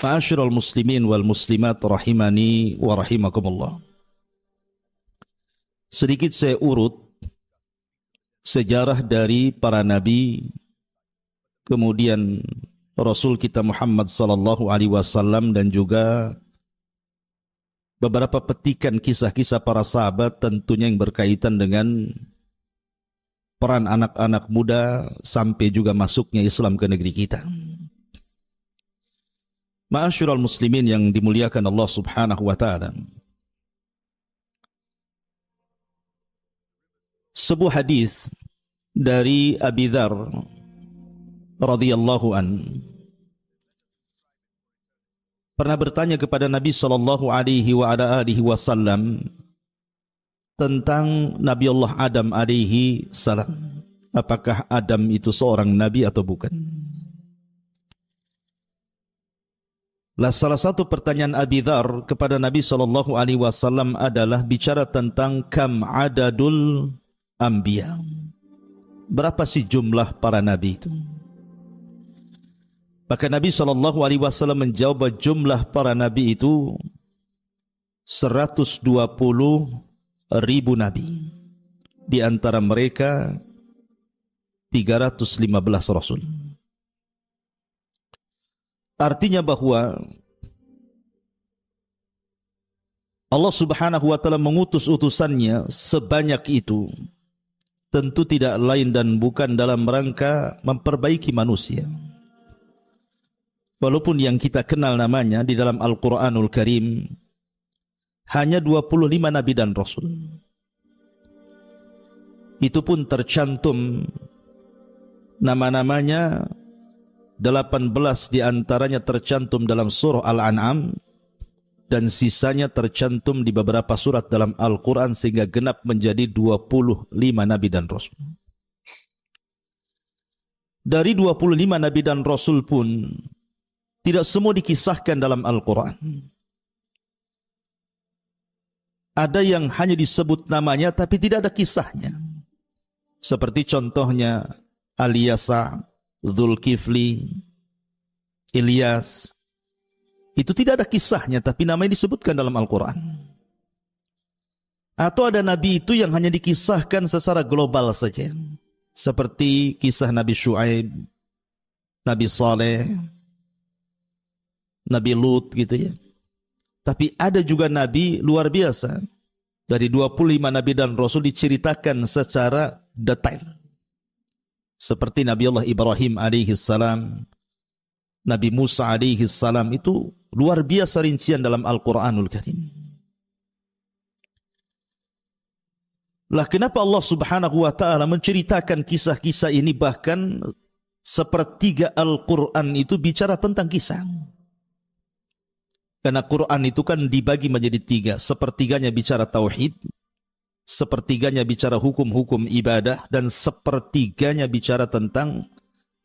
Ma'asyiral muslimin wal muslimat rahimani wa rahimakumullah. Sedikit saya urut sejarah dari para nabi, kemudian Rasul kita Muhammad sallallahu alaihi wasallam, dan juga beberapa petikan kisah-kisah para sahabat, tentunya yang berkaitan dengan peran anak-anak muda sampai juga masuknya Islam ke negeri kita. Ma'asyiral muslimin yang dimuliakan Allah Subhanahu wa taala. Sebuah hadis dari Abi Dzar radhiyallahu an pernah bertanya kepada Nabi sallallahu alaihi wa ala alihi wasallam tentang Nabi Allah Adam alaihi salam. Apakah Adam itu seorang nabi atau bukan? Salah satu pertanyaan Abi Dzar kepada Nabi sallallahu alaihi wasallam adalah bicara tentang kam adadul anbiya. Berapa sih jumlah para nabi itu? Maka Nabi sallallahu alaihi wasallam menjawab jumlah para nabi itu 120.000 nabi. Di antara mereka 315 rasul. Artinya bahwa Allah Subhanahu wa taala mengutus utusannya sebanyak itu tentu tidak lain dan bukan dalam rangka memperbaiki manusia. Walaupun yang kita kenal namanya di dalam Al-Quranul Karim hanya 25 nabi dan rasul. Itu pun tercantum nama-namanya, 18 di antaranya tercantum dalam surah Al-An'am, dan sisanya tercantum di beberapa surat dalam Al-Quran, sehingga genap menjadi 25 nabi dan rasul. Dari 25 nabi dan rasul pun tidak semua dikisahkan dalam Al-Quran. Ada yang hanya disebut namanya tapi tidak ada kisahnya. Seperti contohnya Al-Yasa, Dzulkifli, Ilyas. Itu tidak ada kisahnya tapi namanya disebutkan dalam Al-Quran. Atau ada nabi itu yang hanya dikisahkan secara global saja, seperti kisah Nabi Syuaib, Nabi Saleh, Nabi Lut gitu ya. Tapi ada juga nabi luar biasa. Dari 25 nabi dan rasul diceritakan secara detail. Seperti Nabi Allah Ibrahim alaihi salam, Nabi Musa alaihi salam, itu luar biasa rincian dalam Al-Quranul Karim. Lah kenapa Allah Subhanahu wa taala menceritakan kisah-kisah ini, bahkan sepertiga Al-Quran itu bicara tentang kisah. Karena Quran itu kan dibagi menjadi 3, sepertiganya bicara tauhid, sepertiganya bicara hukum-hukum ibadah, dan sepertiganya bicara tentang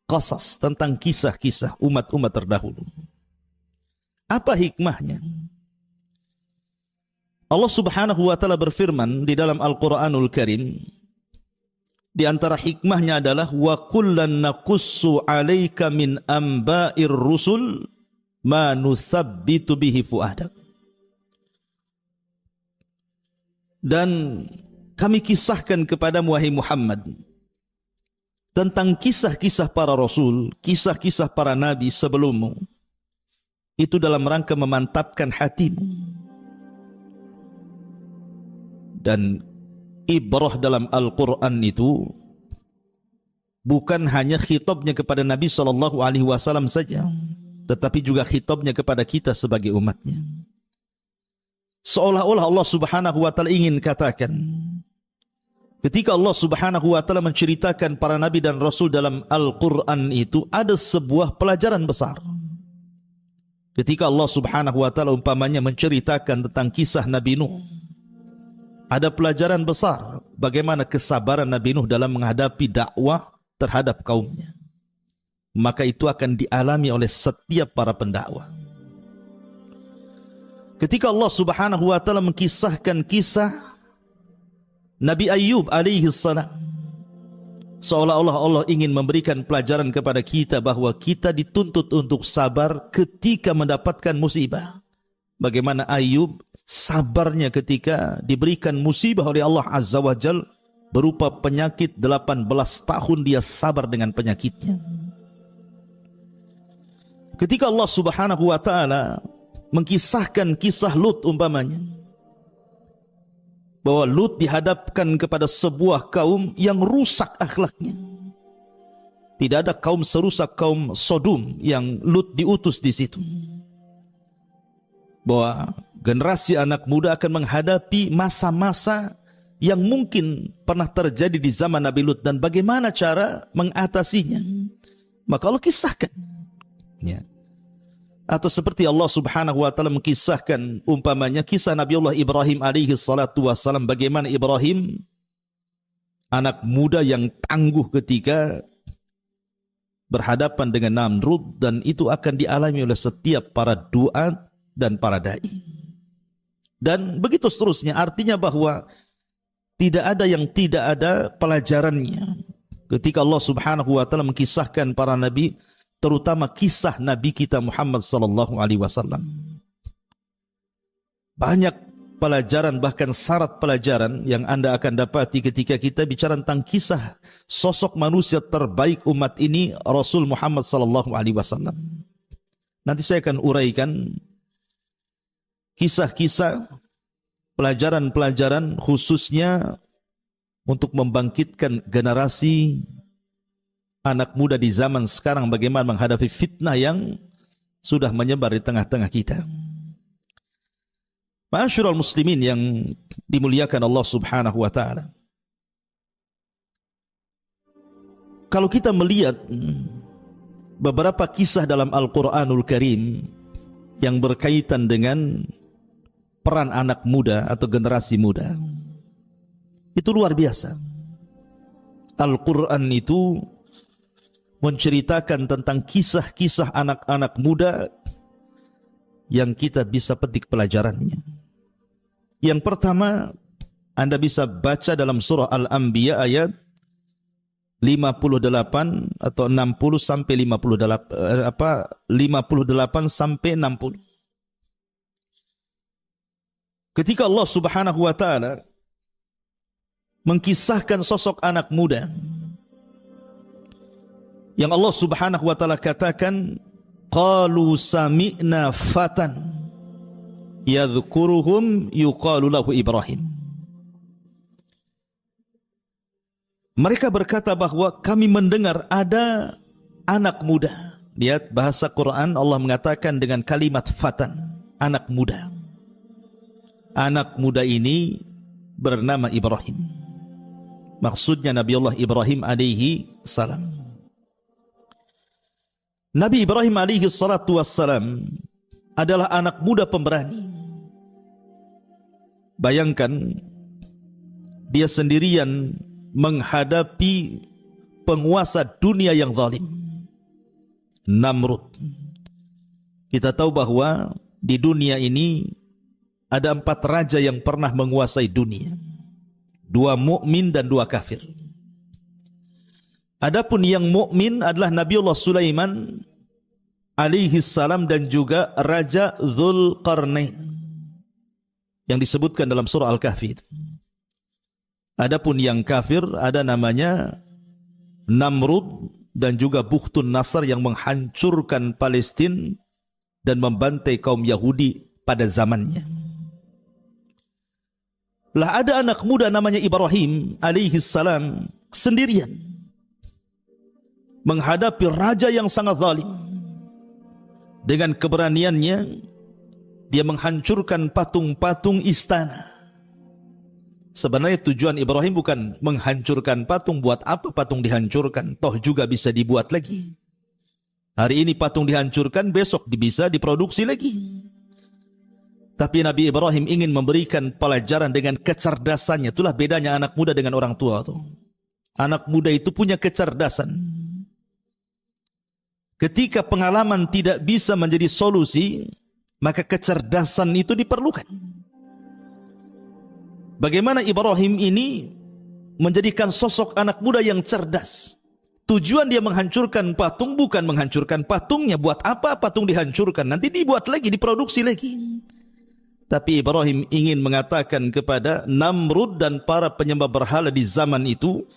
qasas, tentang kisah-kisah umat-umat terdahulu. Apa hikmahnya? Allah Subhanahu wa taala berfirman di dalam Al-Qur'anul Karim, di antara hikmahnya adalah wa kullan naqussu 'alaika min amba'ir rusul ma nuthabbitu bihi fuadak. Dan kami kisahkan kepadamu wahai Muhammad tentang kisah-kisah para rasul, kisah-kisah para nabi sebelummu, itu dalam rangka memantapkan hatimu. Dan ibrah dalam Al-Quran itu bukan hanya khitabnya kepada Nabi SAW saja, tetapi juga khitabnya kepada kita sebagai umatnya. Seolah-olah Allah Subhanahu wa taala ingin katakan, ketika Allah Subhanahu wa taala menceritakan para nabi dan rasul dalam Al-Quran itu ada sebuah pelajaran besar. Ketika Allah Subhanahu wa taala umpamanya menceritakan tentang kisah Nabi Nuh, ada pelajaran besar bagaimana kesabaran Nabi Nuh dalam menghadapi dakwah terhadap kaumnya. Maka itu akan dialami oleh setiap para pendakwah. Ketika Allah Subhanahu wa taala mengkisahkan kisah Nabi Ayyub alaihi salam, Seolah-olah Allah ingin memberikan pelajaran kepada kita bahwa kita dituntut untuk sabar ketika mendapatkan musibah. Bagaimana Ayub sabarnya ketika diberikan musibah oleh Allah Azza wa Jal berupa penyakit. 18 tahun dia sabar dengan penyakitnya. Ketika Allah Subhanahu wa ta'ala mengkisahkan kisah Lut umpamanya, bahwa Lut dihadapkan kepada sebuah kaum yang rusak akhlaknya. Tidak ada kaum serusak kaum Sodom yang Lut diutus di situ. Bahwa generasi anak muda akan menghadapi masa-masa yang mungkin pernah terjadi di zaman Nabi Lut dan bagaimana cara mengatasinya. Maka Allah kisahkan. Ya. Atau seperti Allah Subhanahu wa ta'ala mengkisahkan umpamanya kisah Nabi Allah Ibrahim alaihi salatu wassalam, bagaimana Ibrahim anak muda yang tangguh ketika berhadapan dengan Namrud, dan itu akan dialami oleh setiap para duat dan para dai. Dan begitu seterusnya, artinya bahwa tidak ada yang tidak ada pelajarannya. Ketika Allah Subhanahu wa ta'ala mengkisahkan para nabi, terutama kisah Nabi kita Muhammad sallallahu alaihi wasallam. Banyak pelajaran, bahkan syarat pelajaran yang Anda akan dapati ketika kita bicara tentang kisah sosok manusia terbaik umat ini, Rasul Muhammad sallallahu alaihi wasallam. Nanti saya akan uraikan kisah-kisah, pelajaran-pelajaran khususnya untuk membangkitkan generasi anak muda di zaman sekarang, bagaimana menghadapi fitnah yang sudah menyebar di tengah-tengah kita. Ma'asyiral muslimin yang dimuliakan Allah Subhanahu wa ta'ala, kalau kita melihat beberapa kisah dalam Al-Quranul Karim yang berkaitan dengan peran anak muda atau generasi muda, itu luar biasa. Al-Quran itu menceritakan tentang kisah-kisah anak-anak muda yang kita bisa petik pelajarannya. Yang pertama, Anda bisa baca dalam surah Al-Anbiya ayat 58 atau 60 sampai 58 sampai 60. Ketika Allah Subhanahu wa ta'ala mengkisahkan sosok anak muda yang Allah Subhanahu wa ta'ala katakan, qalu sami'na fatan yadhkuruhum yuqalu lahu Ibrahim. Mereka berkata bahwa kami mendengar ada anak muda. Lihat bahasa Quran, Allah mengatakan dengan kalimat fatan, anak muda. Anak muda ini bernama Ibrahim. Maksudnya Nabi Allah Ibrahim alaihi salam. Nabi Ibrahim alaihi salatu wassalam adalah anak muda pemberani. Bayangkan, dia sendirian menghadapi penguasa dunia yang zalim, Namrud. Kita tahu bahwa di dunia ini ada 4 raja yang pernah menguasai dunia. 2 mukmin dan 2 kafir. Adapun yang mukmin adalah Nabiullah Sulaiman alaihi salam dan juga Raja Dzulqarnain yang disebutkan dalam surah Al-Kahfi. Adapun yang kafir ada namanya Namrud dan juga Bukhtun Nasr yang menghancurkan Palestina dan membantai kaum Yahudi pada zamannya. Lah ada anak muda namanya Ibrahim alaihi salam sendirian menghadapi raja yang sangat zalim. Dengan keberaniannya dia menghancurkan patung-patung istana. Sebenarnya tujuan Ibrahim bukan menghancurkan patung. Buat apa patung dihancurkan? Toh juga bisa dibuat lagi. Hari ini patung dihancurkan, besok bisa diproduksi lagi. Tapi Nabi Ibrahim ingin memberikan pelajaran dengan kecerdasannya. Itulah bedanya anak muda dengan orang tua tuh. Anak muda itu punya kecerdasan. Ketika pengalaman tidak bisa menjadi solusi, maka kecerdasan itu diperlukan. Bagaimana Ibrahim ini menjadikan sosok anak muda yang cerdas. Tujuan dia menghancurkan patung bukan menghancurkan patungnya. Buat apa patung dihancurkan? Nanti dibuat lagi, diproduksi lagi. Tapi Ibrahim ingin mengatakan kepada Namrud dan para penyembah berhala di zaman itu,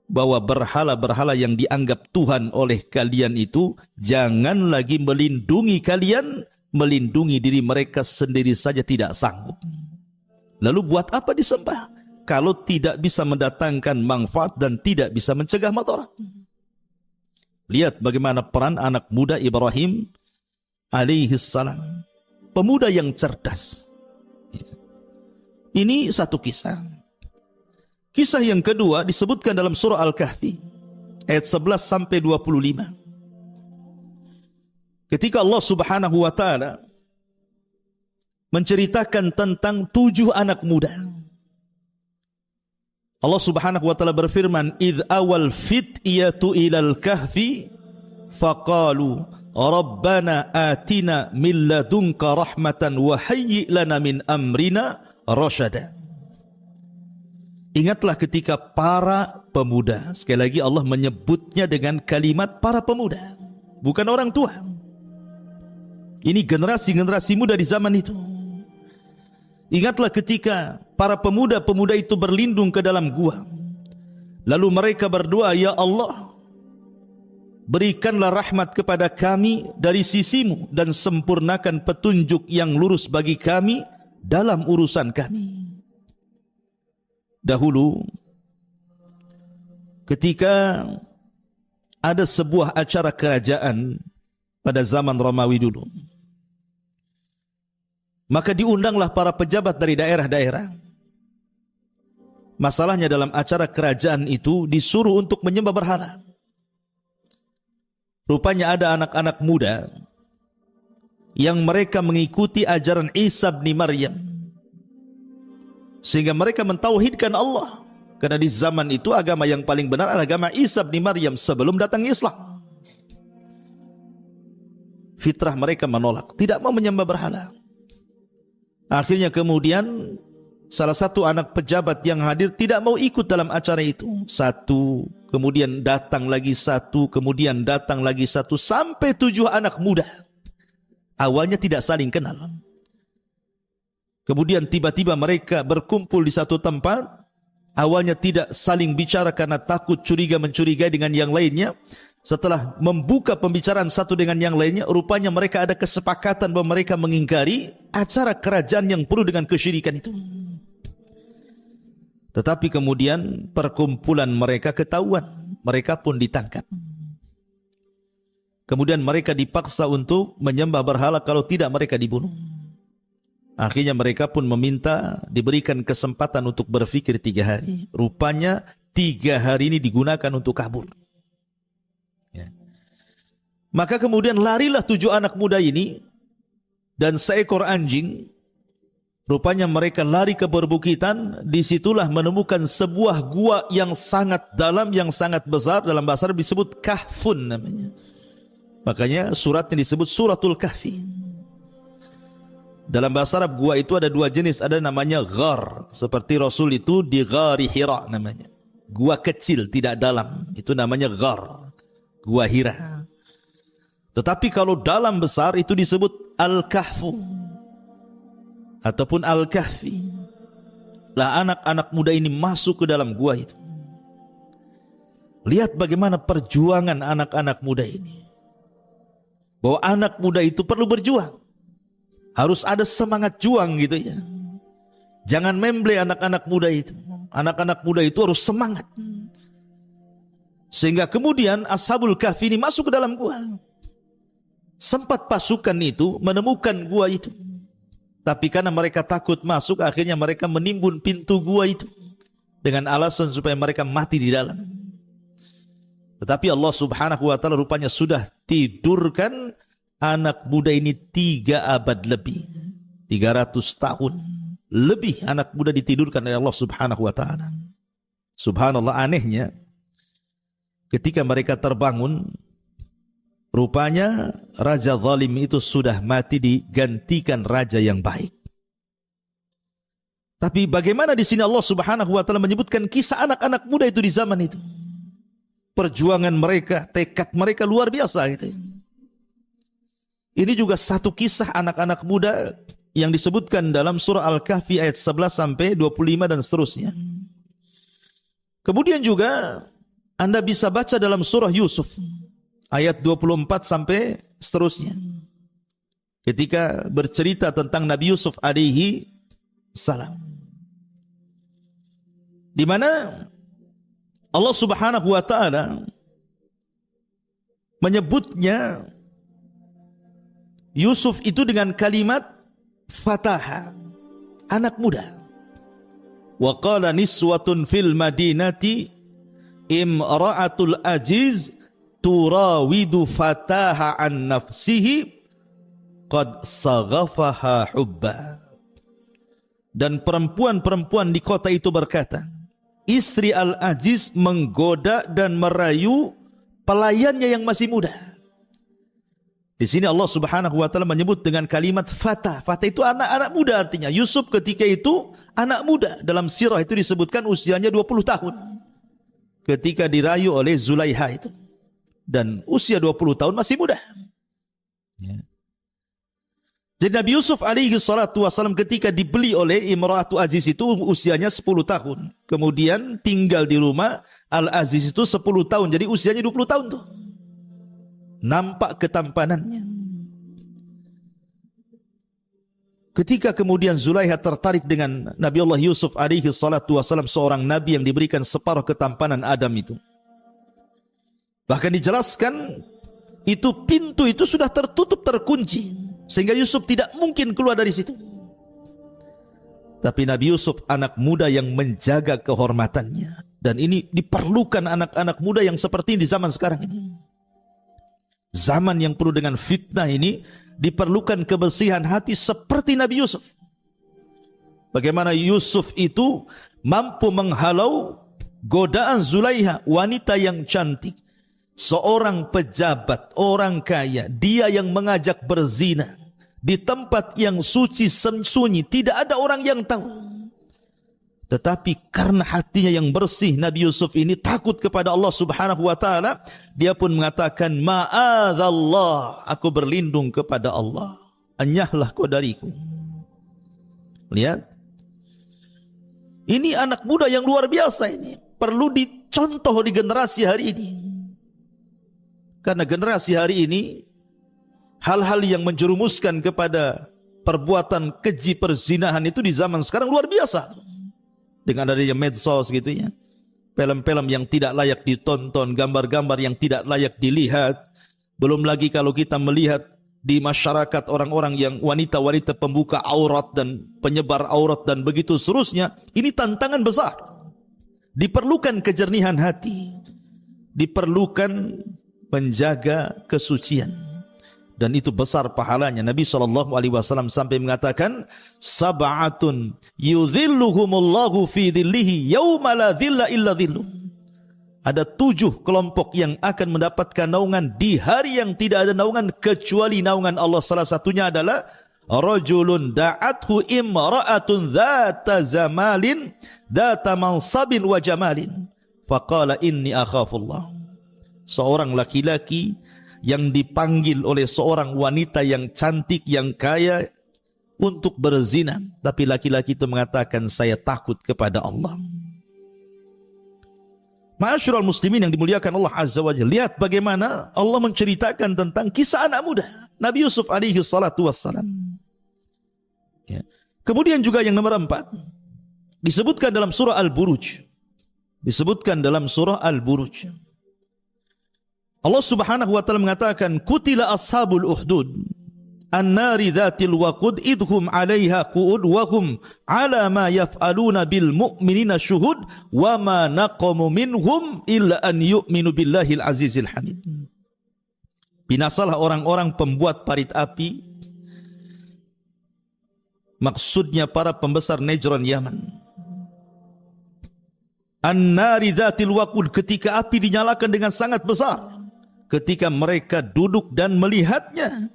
bahwa berhala-berhala yang dianggap Tuhan oleh kalian itu jangan lagi melindungi kalian, melindungi diri mereka sendiri saja tidak sanggup. Lalu buat apa disembah kalau tidak bisa mendatangkan manfaat dan tidak bisa mencegah madarat? Lihat bagaimana peran anak muda Ibrahim alaihissalam, pemuda yang cerdas. Ini satu kisah. Kisah yang kedua disebutkan dalam surah Al-Kahfi ayat 11 sampai 25. Ketika Allah Subhanahu wa taala menceritakan tentang 7 anak muda. Allah Subhanahu wa taala berfirman, "Idz awal fityatu ilal kahfi faqalu rabbana atina min ladunka rahmatan wa hayyi lana min amrina rasyada." Ingatlah ketika para pemuda, sekali lagi Allah menyebutnya dengan kalimat para pemuda, bukan orang tua. Ini generasi-generasi muda di zaman itu. Ingatlah ketika para pemuda-pemuda itu berlindung ke dalam gua. Lalu mereka berdoa, "Ya Allah, berikanlah rahmat kepada kami dari sisimu dan sempurnakan petunjuk yang lurus bagi kami dalam urusan kami." Dahulu ketika ada sebuah acara kerajaan pada zaman Romawi dulu, maka diundanglah para pejabat dari daerah-daerah. Masalahnya dalam acara kerajaan itu disuruh untuk menyembah berhala. Rupanya ada anak-anak muda yang mereka mengikuti ajaran Isa bin Maryam, sehingga mereka mentauhidkan Allah. Karena di zaman itu agama yang paling benar adalah agama Isa bin Maryam sebelum datang Islam. Fitrah mereka menolak, tidak mau menyembah berhala. Akhirnya kemudian salah satu anak pejabat yang hadir tidak mau ikut dalam acara itu. Satu, kemudian datang lagi satu, kemudian datang lagi satu, sampai 7 anak muda. Awalnya tidak saling kenal. Kemudian tiba-tiba mereka berkumpul di satu tempat. Awalnya tidak saling bicara karena takut curiga mencurigai dengan yang lainnya. Setelah membuka pembicaraan satu dengan yang lainnya, rupanya mereka ada kesepakatan bahwa mereka mengingkari acara kerajaan yang penuh dengan kesyirikan itu. Tetapi kemudian perkumpulan mereka ketahuan, mereka pun ditangkap. Kemudian mereka dipaksa untuk menyembah berhala, kalau tidak mereka dibunuh. Akhirnya mereka pun meminta diberikan kesempatan untuk berfikir 3 hari. Rupanya 3 hari ini digunakan untuk kabur. Maka kemudian larilah 7 anak muda ini dan seekor anjing. Rupanya mereka lari ke perbukitan. Disitulah menemukan sebuah gua yang sangat dalam, yang sangat besar. Dalam bahasa Arab disebut kahfun namanya. Makanya suratnya disebut suratul kahfi. Dalam bahasa Arab gua itu ada 2 jenis. Ada namanya ghar, seperti Rasul itu di ghari Hira namanya. Gua kecil tidak dalam, itu namanya ghar, gua Hira. Tetapi kalau dalam besar itu disebut Al-Kahfu ataupun Al-Kahfi. Lah anak-anak muda ini masuk ke dalam gua itu. Lihat bagaimana perjuangan anak-anak muda ini. Bahwa anak muda itu perlu berjuang. Harus ada semangat juang gitu ya. Jangan memble anak-anak muda itu. Anak-anak muda itu harus semangat. Sehingga kemudian Ashabul Kahfi ini masuk ke dalam gua. Sempat pasukan itu menemukan gua itu. Tapi karena mereka takut masuk, akhirnya mereka menimbun pintu gua itu. Dengan alasan supaya mereka mati di dalam. Tetapi Allah Subhanahu wa ta'ala rupanya sudah tidurkan anak muda ini 3 abad lebih. 300 tahun lebih anak muda ditidurkan oleh Allah Subhanahu wa ta'ala. Subhanallah, anehnya ketika mereka terbangun, rupanya raja zalim itu sudah mati, digantikan raja yang baik. Tapi bagaimana di sini Allah Subhanahu wa taala menyebutkan kisah anak-anak muda itu di zaman itu. Perjuangan mereka, tekad mereka luar biasa gitu. Ini juga satu kisah anak-anak muda yang disebutkan dalam surah Al-Kahfi ayat 11 sampai 25 dan seterusnya. Kemudian juga Anda bisa baca dalam surah Yusuf ayat 24 sampai seterusnya. Ketika bercerita tentang Nabi Yusuf alaihi salam. Di mana Allah Subhanahu wa taala menyebutnya Yusuf itu dengan kalimat fataha, anak muda. Wa qala niswatun fil madinati imra'atul aziz turawidu fataha an nafsihi qad saghafaha hubba. Dan perempuan-perempuan di kota itu berkata, istri Al-Aziz menggoda dan merayu pelayannya yang masih muda. Di sini Allah Subhanahu wa taala menyebut dengan kalimat fata. Fata itu anak-anak muda artinya. Yusuf ketika itu anak muda. Dalam sirah itu disebutkan usianya 20 tahun. Ketika dirayu oleh Zulaiha itu. Dan usia 20 tahun masih muda. Ya. Jadi Nabi Yusuf alaihi salatu wasallam ketika dibeli oleh Imra'atu Aziz itu usianya 10 tahun. Kemudian tinggal di rumah Al-Aziz itu 10 tahun. Jadi usianya 20 tahun tuh. Nampak ketampanannya. Ketika kemudian Zulaiha tertarik dengan Nabi Allah Yusuf alaihi salatu wasallam, seorang nabi yang diberikan separuh ketampanan Adam itu. Bahkan dijelaskan itu pintu itu sudah tertutup, terkunci. Sehingga Yusuf tidak mungkin keluar dari situ. Tapi Nabi Yusuf anak muda yang menjaga kehormatannya. Dan ini diperlukan anak-anak muda yang seperti di zaman sekarang ini. Zaman yang penuh dengan fitnah ini diperlukan kebersihan hati seperti Nabi Yusuf. Bagaimana Yusuf itu mampu menghalau godaan Zulaiha, wanita yang cantik. Seorang pejabat, orang kaya, dia yang mengajak berzina di tempat yang suci sunyi, tidak ada orang yang tahu. Tetapi karena hatinya yang bersih, Nabi Yusuf ini takut kepada Allah Subhanahu wa taala, dia pun mengatakan, ma'adzallah, aku berlindung kepada Allah. Anyahlah kau dariku. Lihat. Ini anak muda yang luar biasa ini, perlu dicontoh di generasi hari ini. Karena generasi hari ini hal-hal yang menjerumuskan kepada perbuatan keji perzinahan itu di zaman sekarang luar biasa. Dengan adanya medsos gitu ya. Film-film yang tidak layak ditonton, gambar-gambar yang tidak layak dilihat. Belum lagi kalau kita melihat di masyarakat orang-orang yang wanita-wanita pembuka aurat dan penyebar aurat dan begitu seterusnya. Ini tantangan besar. Diperlukan kejernihan hati. Diperlukan menjaga kesucian, dan itu besar pahalanya. Nabi SAW sampai mengatakan, sab'atun yudhilluhumullahu fi dhillihi yawma la dhilla illa dhilluh. Ada 7 kelompok yang akan mendapatkan naungan di hari yang tidak ada naungan kecuali naungan Allah. Salah satunya adalah rajulun da'athu imra'atun dhata zamalin dhata mansabin wa jamalin faqala inni akhafullah. Seorang laki-laki yang dipanggil oleh seorang wanita yang cantik, yang kaya untuk berzina. Tapi laki-laki itu mengatakan, saya takut kepada Allah. Ma'asyiral muslimin yang dimuliakan Allah Azza wa Jalla. Lihat bagaimana Allah menceritakan tentang kisah anak muda Nabi Yusuf alaihi salatu wassalam. Ya. Kemudian juga yang nomor 4. Disebutkan dalam surah Al-Buruj. Disebutkan dalam surah Al-Buruj. Allah Subhanahu wa taala mengatakan, kutila ashabul uhdud an-nari dhatil waqud idhum 'alaiha qu'ud wa hum 'ala ma yaf'aluna bil mu'minina syuhud wa ma naqamu minhum illa an yu'minu billahil azizil hamid. Binasalah orang-orang pembuat parit api, maksudnya para pembesar Najran Yaman. An-nari dhatil waqud, ketika api dinyalakan dengan sangat besar. Ketika mereka duduk dan melihatnya,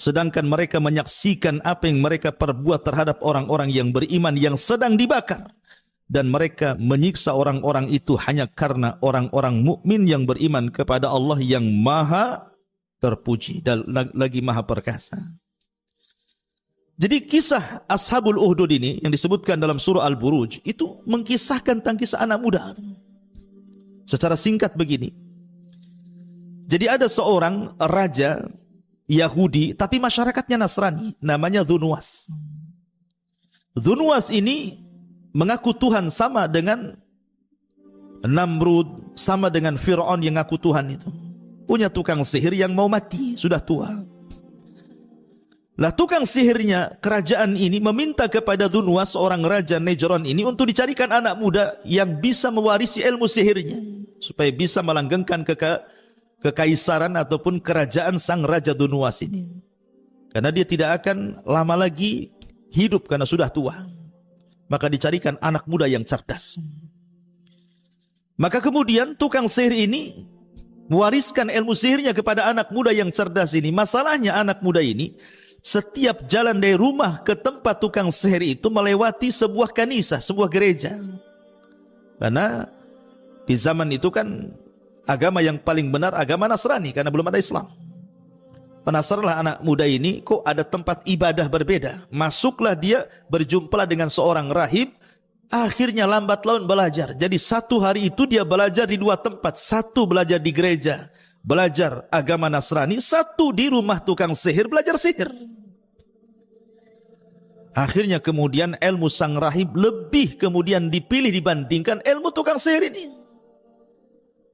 sedangkan mereka menyaksikan apa yang mereka perbuat terhadap orang-orang yang beriman yang sedang dibakar, dan mereka menyiksa orang-orang itu hanya karena orang-orang mukmin yang beriman kepada Allah yang maha terpuji dan lagi maha perkasa. Jadi kisah Ashabul Uhdud ini yang disebutkan dalam surah Al-Buruj itu mengkisahkan tentang kisah anak muda. Secara singkat begini, jadi ada seorang raja Yahudi tapi masyarakatnya Nasrani, namanya Dzunwas. Dzunwas ini mengaku Tuhan sama dengan Namrud, sama dengan Fir'aun yang ngaku Tuhan itu. Punya tukang sihir yang mau mati, sudah tua. Lah tukang sihirnya kerajaan ini meminta kepada Dzunwas, seorang raja Najran ini, untuk dicarikan anak muda yang bisa mewarisi ilmu sihirnya, supaya bisa melanggengkan kekaisaran ataupun kerajaan sang raja Dzunwas ini. Karena dia tidak akan lama lagi hidup karena sudah tua. Maka dicarikan anak muda yang cerdas. Maka kemudian tukang sihir ini mewariskan ilmu sihirnya kepada anak muda yang cerdas ini. Masalahnya anak muda ini setiap jalan dari rumah ke tempat tukang sihir itu melewati sebuah kanisa, sebuah gereja. Karena di zaman itu kan agama yang paling benar agama Nasrani, karena belum ada Islam. Penasaranlah anak muda ini, kok ada tempat ibadah berbeda. Masuklah dia, berjumpalah dengan seorang rahib. Akhirnya lambat laun belajar. Jadi satu hari itu dia belajar di dua tempat. Satu belajar di gereja, belajar agama Nasrani. Satu di rumah tukang sihir, belajar sihir. Akhirnya kemudian ilmu sang rahib lebih kemudian dipilih dibandingkan ilmu tukang sihir ini.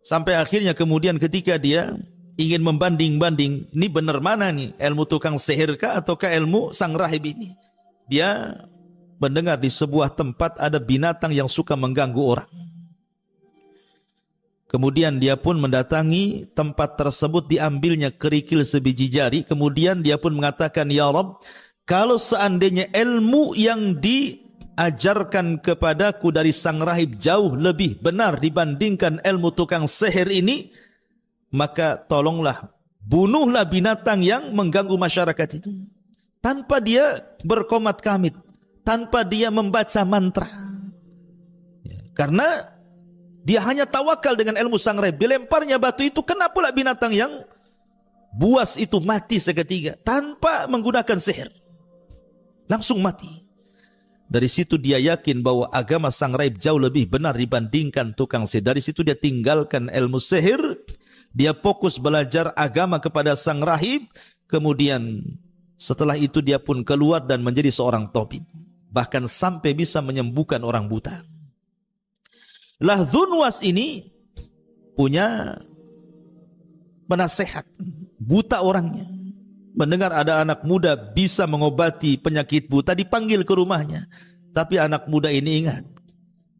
Sampai akhirnya kemudian ketika dia ingin membanding-banding, ini benar mana nih, ilmu tukang sihir kah ataukah ilmu sang rahib ini? Dia mendengar di sebuah tempat ada binatang yang suka mengganggu orang. Kemudian dia pun mendatangi tempat tersebut, diambilnya kerikil sebiji jari. Kemudian dia pun mengatakan, ya Rabb, kalau seandainya ilmu yang diajarkan kepadaku dari sang rahib jauh lebih benar dibandingkan ilmu tukang sihir ini, maka tolonglah, bunuhlah binatang yang mengganggu masyarakat itu. Tanpa dia berkomat kamit, tanpa dia membaca mantra. Karena dia hanya tawakal dengan ilmu sang rahib. Dilemparnya batu itu, kena pula binatang yang buas itu mati seketika tanpa menggunakan sihir. Langsung mati. Dari situ dia yakin bahwa agama sang rahib jauh lebih benar dibandingkan tukang sihir. Dari situ dia tinggalkan ilmu sihir. Dia fokus belajar agama kepada sang rahib. Kemudian setelah itu dia pun keluar dan menjadi seorang tabib. Bahkan sampai bisa menyembuhkan orang buta. Lah Dzunwas ini punya penasehat, buta orangnya. Mendengar ada anak muda bisa mengobati penyakit buta, dipanggil ke rumahnya. Tapi anak muda ini ingat,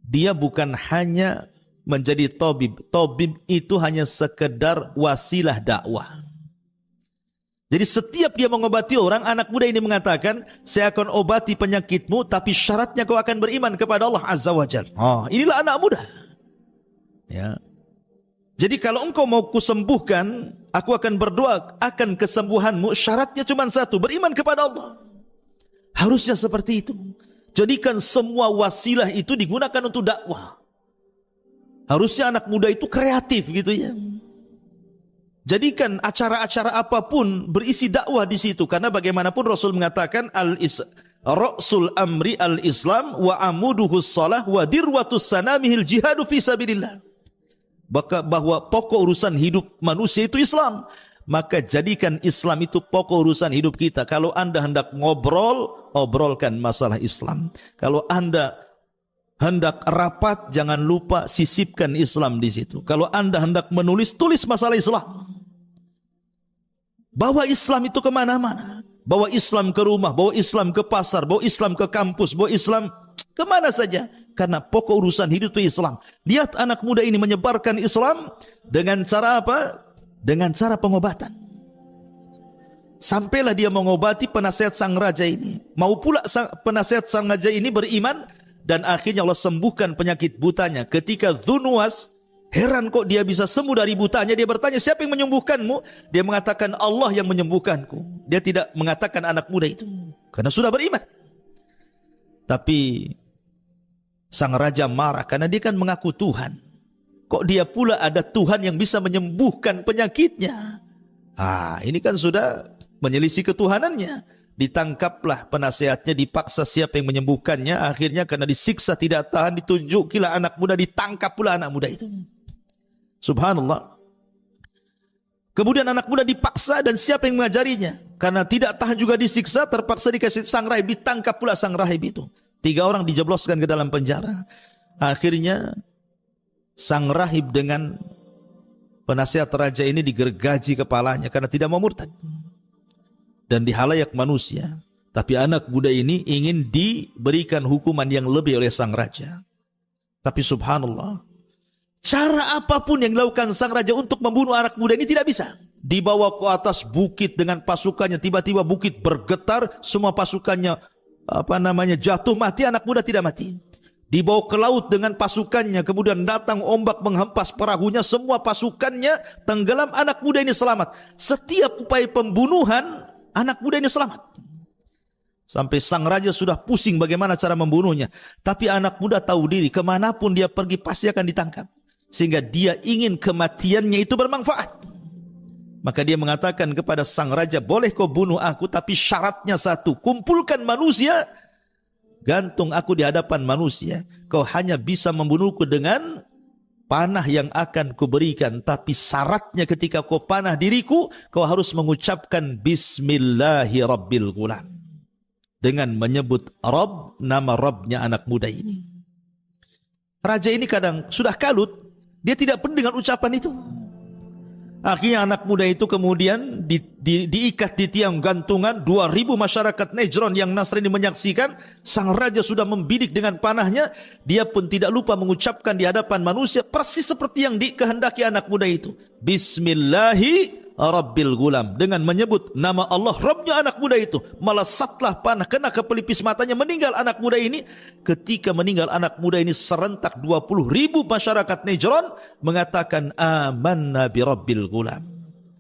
dia bukan hanya menjadi tabib. Tabib itu hanya sekedar wasilah dakwah. Jadi setiap dia mengobati orang, anak muda ini mengatakan, saya akan obati penyakitmu, tapi syaratnya kau akan beriman kepada Allah Azza wa Jalla. Inilah anak muda. Ya. Jadi kalau engkau mau kusembuhkan, aku akan berdoa akan kesembuhanmu. Syaratnya cuma satu, beriman kepada Allah. Harusnya seperti itu. Jadikan semua wasilah itu digunakan untuk dakwah. Harusnya anak muda itu kreatif gitu ya. Jadikan acara-acara apapun berisi dakwah di situ, karena bagaimanapun Rasul mengatakan Rasul amri al-Islam wa amuduhus salah wa dirwatus sanamihil jihadu fi sabilillah. Bahwa pokok urusan hidup manusia itu Islam, maka jadikan Islam itu pokok urusan hidup kita. Kalau Anda hendak ngobrol, obrolkan masalah Islam. Kalau Anda hendak rapat, jangan lupa sisipkan Islam di situ. Kalau Anda hendak menulis, tulis masalah Islam. Bawa Islam itu kemana-mana. Bawa Islam ke rumah, bawa Islam ke pasar, bawa Islam ke kampus, bawa Islam kemana saja. Karena pokok urusan hidup itu Islam. Lihat anak muda ini menyebarkan Islam dengan cara apa? Dengan cara pengobatan. Sampailah dia mengobati penasihat sang raja ini. Mau pula penasihat sang raja ini beriman, dan akhirnya Allah sembuhkan penyakit butanya. Ketika Dzunwas Heran kok dia bisa sembuh dari butanya. Dia bertanya, siapa yang menyembuhkanmu? Dia mengatakan, Allah yang menyembuhkanku. Dia tidak mengatakan anak muda itu, karena sudah beriman. Tapi sang raja marah karena dia kan mengaku Tuhan. Kok dia pula ada Tuhan yang bisa menyembuhkan penyakitnya? Ini kan sudah menyelisih ketuhanannya. Ditangkaplah penasehatnya, dipaksa siapa yang menyembuhkannya. Akhirnya karena disiksa tidak tahan, ditunjukilah anak muda, ditangkap pula anak muda itu. Subhanallah. Kemudian anak muda dipaksa, dan siapa yang mengajarinya? Karena tidak tahan juga disiksa, terpaksa dikasih sang rahib, ditangkap pula sang rahib itu. 3 orang dijebloskan ke dalam penjara. Akhirnya sang rahib dengan penasehat raja ini digergaji kepalanya karena tidak mau murtad. Dan di halayak manusia. Tapi anak muda ini ingin diberikan hukuman yang lebih oleh sang raja. Tapi subhanallah, cara apapun yang dilakukan sang raja untuk membunuh anak muda ini tidak bisa. Dibawa ke atas bukit dengan pasukannya, tiba-tiba bukit bergetar, semua pasukannya jatuh mati, anak muda tidak mati. Dibawa ke laut dengan pasukannya, kemudian datang ombak menghempas perahunya, semua pasukannya tenggelam, anak muda ini selamat. Setiap upaya pembunuhan, anak muda ini selamat. Sampai sang raja sudah pusing bagaimana cara membunuhnya. Tapi anak muda tahu diri, kemanapun dia pergi pasti akan ditangkap. Sehingga dia ingin kematiannya itu bermanfaat. Maka dia mengatakan kepada sang raja, boleh kau bunuh aku, tapi syaratnya satu, kumpulkan manusia, gantung aku di hadapan manusia. Kau hanya bisa membunuhku dengan panah yang akan kuberikan, tapi syaratnya ketika kau panah diriku, kau harus mengucapkan Bismillahi Rabbil Ghulam, dengan menyebut Rabb, nama Rabbnya anak muda ini. Raja ini kadang sudah kalut, dia tidak peduli dengan ucapan itu. Akhirnya anak muda itu kemudian diikat di tiang gantungan. 2.000 masyarakat Najran yang Nasrani menyaksikan. Sang raja sudah membidik dengan panahnya. Dia pun tidak lupa mengucapkan di hadapan manusia persis seperti yang dikehendaki anak muda itu. Bismillahi Rabbil Ghulam, dengan menyebut nama Allah Rabbnya anak muda itu. Melesatlah panah kena ke pelipis matanya, meninggal anak muda ini. Ketika meninggal anak muda ini, serentak 20.000 masyarakat Najran mengatakan amanna bi Rabbil Ghulam,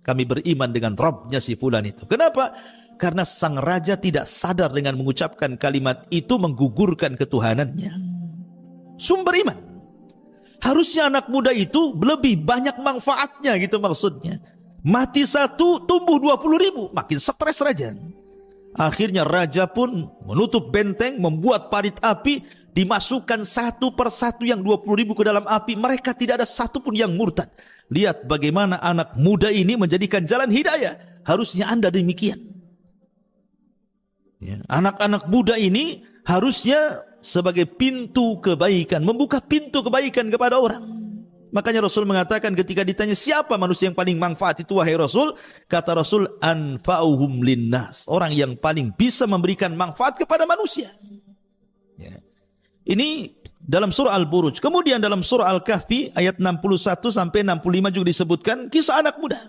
kami beriman dengan Rabbnya si fulan itu. Kenapa? Karena sang raja tidak sadar dengan mengucapkan kalimat itu menggugurkan ketuhanannya. Sumber iman. Harusnya anak muda itu lebih banyak manfaatnya, gitu maksudnya. Mati satu, tumbuh 20.000. Makin stres raja. Akhirnya raja pun menutup benteng, membuat parit api, dimasukkan satu persatu yang 20.000 ke dalam api. Mereka tidak ada satu pun yang murtad. Lihat bagaimana anak muda ini menjadikan jalan hidayah. Harusnya Anda demikian. Anak-anak muda ini harusnya sebagai pintu kebaikan, membuka pintu kebaikan kepada orang. Makanya Rasul mengatakan ketika ditanya siapa manusia yang paling manfaat itu wahai Rasul, kata Rasul, anfa'uhum linnas, orang yang paling bisa memberikan manfaat kepada manusia. Ini dalam surah Al-Buruj. Kemudian dalam surah Al-Kahfi ayat 61 sampai 65 juga disebutkan kisah anak muda.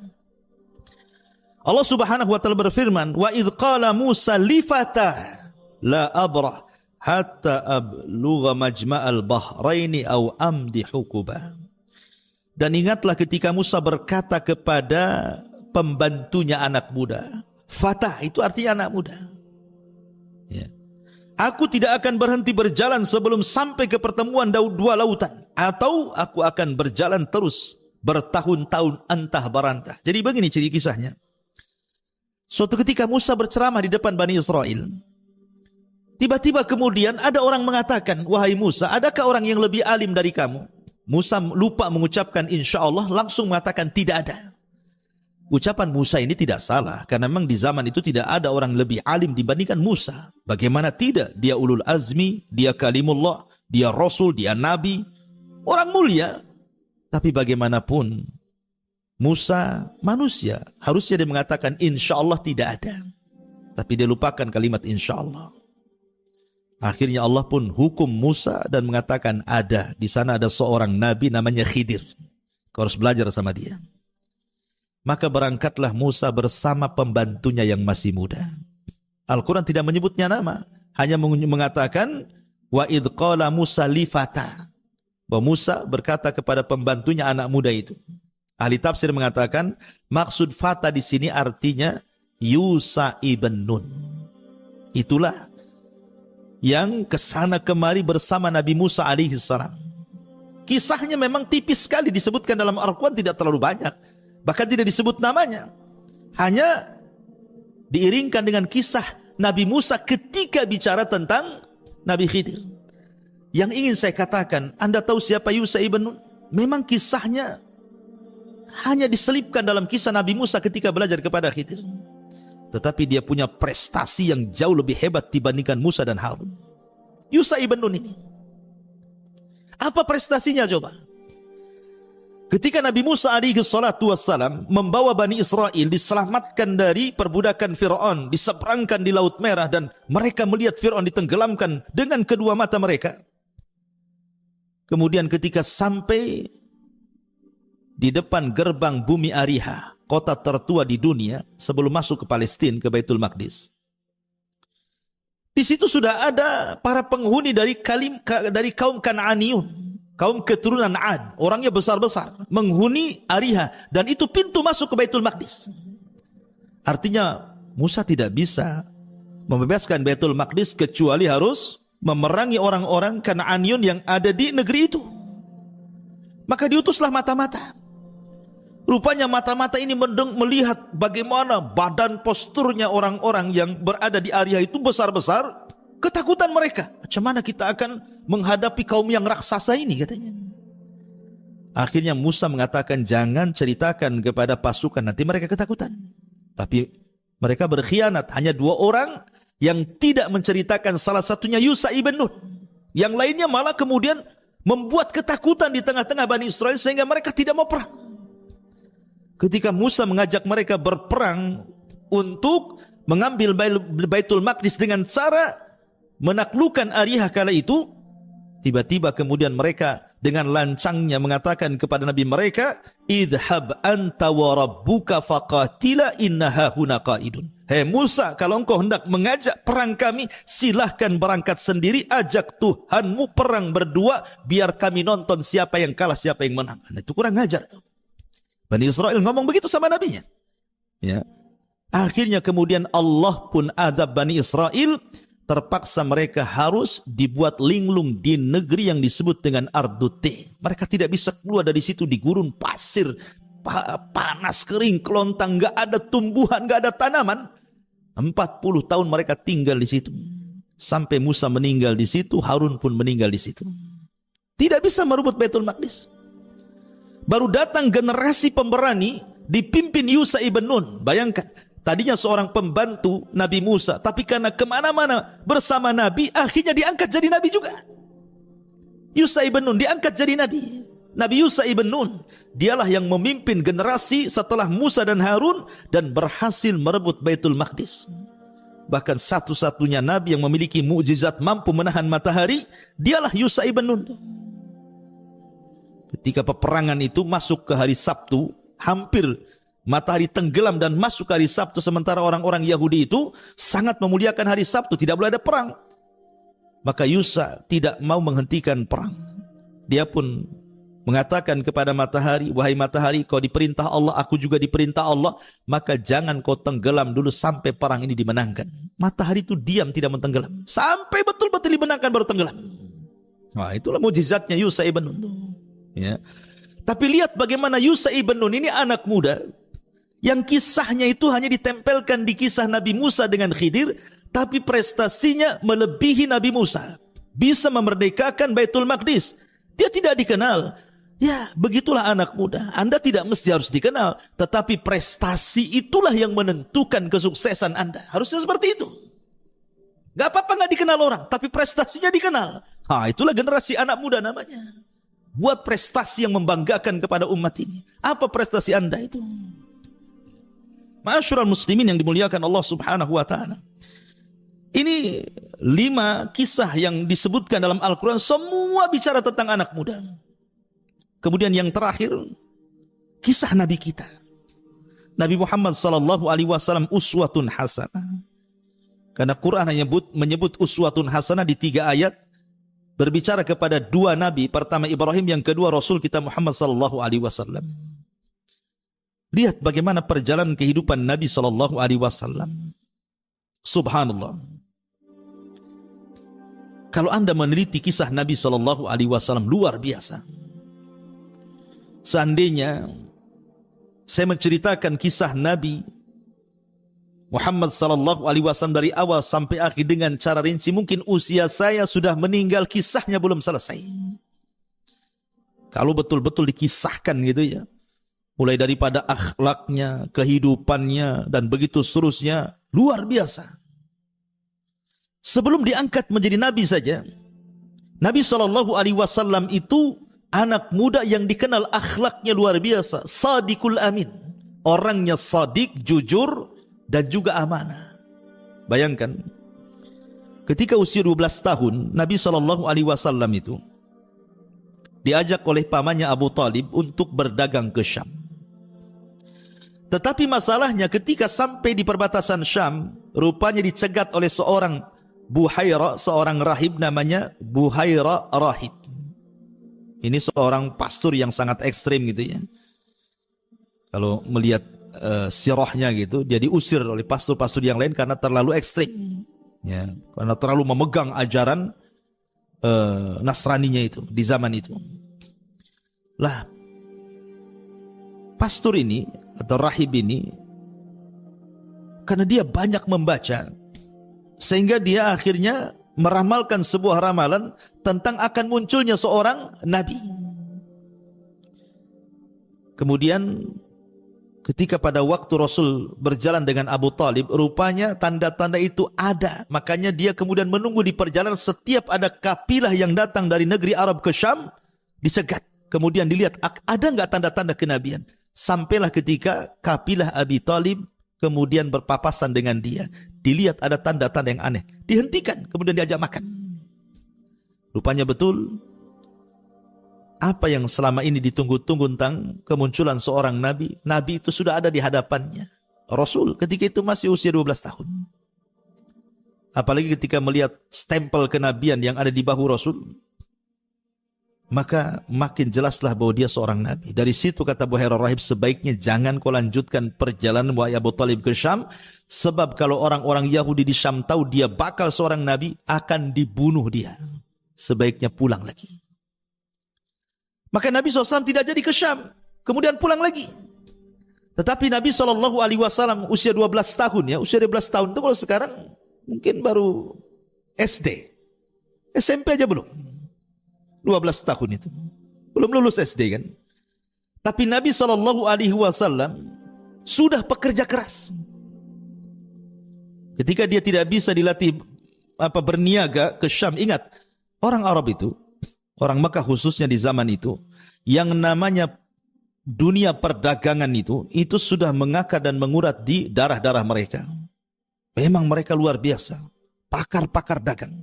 Allah Subhanahu wa taala berfirman, wa idz qala Musa li fatah la abrah hatta ablugha majma'al bahraini aw amdi hukuba. Dan ingatlah ketika Musa berkata kepada pembantunya anak muda. Fatah itu artinya anak muda. Aku tidak akan berhenti berjalan sebelum sampai ke pertemuan dua lautan. Atau aku akan berjalan terus bertahun-tahun entah berantah. Jadi begini ciri kisahnya. Suatu ketika Musa berceramah di depan Bani Israel. Tiba-tiba kemudian ada orang mengatakan, wahai Musa, adakah orang yang lebih alim dari kamu? Musa lupa mengucapkan insya Allah, langsung mengatakan tidak ada. Ucapan Musa ini tidak salah, karena memang di zaman itu tidak ada orang lebih alim dibandingkan Musa. Bagaimana tidak? Dia ulul azmi, dia kalimullah, dia rasul, dia nabi, orang mulia. Tapi bagaimanapun Musa manusia, harusnya dia mengatakan insya Allah tidak ada. Tapi dia lupakan kalimat insya Allah. Akhirnya Allah pun hukum Musa dan mengatakan ada. Di sana ada seorang nabi namanya Khidir. Kau harus belajar sama dia. Maka berangkatlah Musa bersama pembantunya yang masih muda. Al-Quran tidak menyebutnya nama. Hanya mengatakan wa idh qala Musa li fata. bahwa Musa berkata kepada pembantunya anak muda itu. Ahli tafsir mengatakan maksud fata di sini artinya Yusha ibn Nun. Itulah yang kesana kemari bersama Nabi Musa alaihi salam. Kisahnya memang tipis sekali disebutkan dalam Al-Quran, tidak terlalu banyak. Bahkan tidak disebut namanya. Hanya diiringkan dengan kisah Nabi Musa ketika bicara tentang Nabi Khidir. Yang ingin saya katakan, Anda tahu siapa Yusha ibn Nun? Memang kisahnya hanya diselipkan dalam kisah Nabi Musa ketika belajar kepada Khidir. Tetapi dia punya prestasi yang jauh lebih hebat dibandingkan Musa dan Harun. Yusha ibn Nun ini, apa prestasinya coba? Ketika Nabi Musa alaihi salatu wassalam membawa Bani Israel diselamatkan dari perbudakan Fir'aun, diseberangkan di Laut Merah, dan mereka melihat Fir'aun ditenggelamkan dengan kedua mata mereka. Kemudian ketika sampai di depan gerbang bumi Ariha, kota tertua di dunia sebelum masuk ke Palestina, ke Baitul Maqdis. Di situ sudah ada para penghuni dari kaum Kan'aniyun, kaum keturunan Ad, orangnya besar-besar, menghuni Ariha, dan itu pintu masuk ke Baitul Maqdis. Artinya Musa tidak bisa membebaskan Baitul Maqdis kecuali harus memerangi orang-orang Kan'aniyun yang ada di negeri itu. Maka diutuslah mata-mata. Rupanya mata-mata ini melihat bagaimana badan posturnya orang-orang yang berada di area itu besar-besar. Ketakutan mereka. Macam mana kita akan menghadapi kaum yang raksasa ini, katanya. Akhirnya Musa mengatakan, jangan ceritakan kepada pasukan, nanti mereka ketakutan. Tapi mereka berkhianat. Hanya 2 orang yang tidak menceritakan, salah satunya Yusha ibn Nun. Yang lainnya malah kemudian membuat ketakutan di tengah-tengah Bani Israel sehingga mereka tidak mau perang. Ketika Musa mengajak mereka berperang untuk mengambil Baitul Maqdis dengan cara menaklukkan Ariha kala itu, tiba-tiba kemudian mereka dengan lancangnya mengatakan kepada Nabi mereka, idhab anta wa rabbuka faqatila inna hahuna qaidun. Hei Musa, kalau engkau hendak mengajak perang kami, silahkan berangkat sendiri, ajak Tuhanmu perang berdua, biar kami nonton siapa yang kalah, siapa yang menang. Nah, itu kurang ngajar tuh. Bani Israel ngomong begitu sama nabinya. Ya. Akhirnya kemudian Allah pun adab Bani Israel, terpaksa mereka harus dibuat linglung di negeri yang disebut dengan Ardute. Mereka tidak bisa keluar dari situ, di gurun pasir, panas, kering, kelontang, nggak ada tumbuhan, nggak ada tanaman. 40 tahun mereka tinggal di situ. Sampai Musa meninggal di situ, Harun pun meninggal di situ. Tidak bisa merebut Baitul Maqdis. Baru datang generasi pemberani dipimpin Yusha ibn Nun. Bayangkan, tadinya seorang pembantu Nabi Musa, tapi karena kemana-mana bersama Nabi, akhirnya diangkat jadi Nabi juga. Yusha ibn Nun diangkat jadi Nabi. Nabi Yusha ibn Nun, dialah yang memimpin generasi setelah Musa dan Harun dan berhasil merebut Baitul Maqdis. Bahkan satu-satunya Nabi yang memiliki mukjizat mampu menahan matahari, dialah Yusha ibn Nun. Ketika peperangan itu masuk ke hari Sabtu, hampir matahari tenggelam dan masuk ke hari Sabtu, sementara orang-orang Yahudi itu sangat memuliakan hari Sabtu, tidak boleh ada perang. Maka Yusha tidak mau menghentikan perang. Dia pun mengatakan kepada matahari, wahai matahari, kau diperintah Allah, aku juga diperintah Allah, maka jangan kau tenggelam dulu sampai perang ini dimenangkan. Matahari itu diam, tidak mentenggelam, sampai betul-betul dimenangkan baru tenggelam. Nah, itulah mujizatnya Yusha ibn Nun. Ya. Tapi lihat bagaimana Yusha ibn Nun ini anak muda yang kisahnya itu hanya ditempelkan di kisah Nabi Musa dengan Khidir, tapi prestasinya melebihi Nabi Musa. Bisa memerdekakan Baitul Maqdis. Dia tidak dikenal. Ya, begitulah anak muda. Anda tidak mesti harus dikenal, tetapi prestasi itulah yang menentukan kesuksesan Anda. Harusnya seperti itu. Gak apa-apa gak dikenal orang, tapi prestasinya dikenal. Itulah generasi anak muda namanya. Buat prestasi yang membanggakan kepada umat ini. Apa prestasi Anda itu? Ma'asyiral muslimin yang dimuliakan Allah Subhanahu wa taala. Ini 5 kisah yang disebutkan dalam Al-Quran, semua bicara tentang anak muda. Kemudian yang terakhir, kisah Nabi kita. Nabi Muhammad sallallahu alaihi wasallam uswatun hasanah. Karena Quran menyebut uswatun hasanah di 3 ayat. berbicara kepada dua nabi, pertama Ibrahim, yang kedua Rasul kita Muhammad sallallahu alaihi wasallam. Lihat bagaimana perjalanan kehidupan Nabi sallallahu alaihi wasallam. Subhanallah. Kalau Anda meneliti kisah Nabi sallallahu alaihi wasallam, luar biasa. Seandainya saya menceritakan kisah Nabi Muhammad sallallahu alaihi wasallam dari awal sampai akhir dengan cara rinci, mungkin usia saya sudah meninggal, kisahnya belum selesai. Kalau betul-betul dikisahkan gitu ya, mulai daripada akhlaknya, kehidupannya, dan begitu seterusnya, luar biasa. Sebelum diangkat menjadi nabi saja, Nabi sallallahu alaihi wasallam itu anak muda yang dikenal akhlaknya luar biasa, sadiqul amin, orangnya sadik, jujur, dan juga amanah. Bayangkan, ketika usia 12 tahun, Nabi SAW itu diajak oleh pamannya Abu Talib untuk berdagang ke Syam. Tetapi masalahnya ketika sampai di perbatasan Syam, rupanya dicegat oleh seorang Buhaira, seorang rahib namanya Buhaira Rahib. Ini seorang pastor yang sangat ekstrim gitu ya. Kalau melihat sirahnya gitu, dia diusir oleh pastor-pastor yang lain karena terlalu ekstrim, ya, karena terlalu memegang ajaran Nasraninya itu di zaman itu. Lah, pastor ini atau rahib ini, karena dia banyak membaca, sehingga dia akhirnya meramalkan sebuah ramalan tentang akan munculnya seorang nabi. Kemudian ketika pada waktu Rasul berjalan dengan Abu Talib, rupanya tanda-tanda itu ada. Makanya dia kemudian menunggu di perjalanan, setiap ada kafilah yang datang dari negeri Arab ke Syam, dicegat. Kemudian dilihat ada enggak tanda-tanda kenabian. Sampailah ketika kafilah Abi Talib kemudian berpapasan dengan dia. Dilihat ada tanda-tanda yang aneh, dihentikan, kemudian diajak makan. Rupanya betul apa yang selama ini ditunggu-tunggu tentang kemunculan seorang nabi, nabi itu sudah ada di hadapannya. Rasul ketika itu masih usia 12 tahun. Apalagi ketika melihat stempel kenabian yang ada di bahu Rasul, maka makin jelaslah bahwa dia seorang nabi. Dari situ kata Buhaira Rahib, sebaiknya jangan kau lanjutkan perjalanan wahai Abu Talib ke Syam, sebab kalau orang-orang Yahudi di Syam tahu dia bakal seorang nabi, akan dibunuh dia. Sebaiknya pulang lagi. Maka Nabi SAW tidak jadi ke Syam, kemudian pulang lagi. Tetapi Nabi SAW usia 12 tahun ya, usia 12 tahun itu kalau sekarang mungkin baru SD, SMP aja belum. 12 tahun itu belum lulus SD kan. Tapi Nabi SAW sudah pekerja keras. Ketika dia tidak bisa dilatih berniaga ke Syam, ingat orang Arab itu, orang Mekah khususnya di zaman itu, yang namanya dunia perdagangan itu sudah mengakar dan mengurat di darah-darah mereka. Memang mereka luar biasa, pakar-pakar dagang.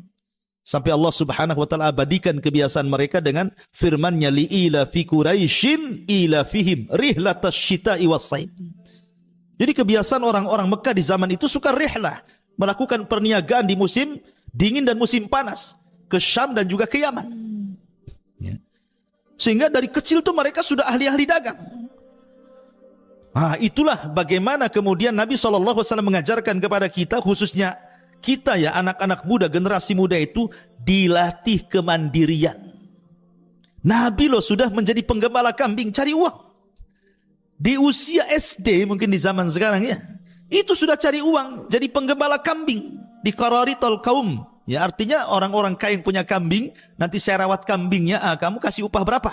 Sampai Allah Subhanahu wa taala abadikan kebiasaan mereka dengan firman-Nya, li'ila fi Quraisyin ila fihim rihlatash syita'i was-saif. Jadi kebiasaan orang-orang Mekah di zaman itu suka rihlah, melakukan perniagaan di musim dingin dan musim panas, ke Syam dan juga ke Yaman. Ya. Sehingga dari kecil tuh mereka sudah ahli-ahli dagang. Nah, itulah bagaimana kemudian Nabi SAW mengajarkan kepada kita, khususnya kita ya, anak-anak muda, generasi muda itu dilatih kemandirian. Nabi loh sudah menjadi penggembala kambing, cari uang. Di usia SD mungkin di zaman sekarang ya, itu sudah cari uang, jadi penggembala kambing di Qararitul Qaum. Ya, artinya orang-orang kaya yang punya kambing, nanti saya rawat kambingnya, kamu kasih upah berapa?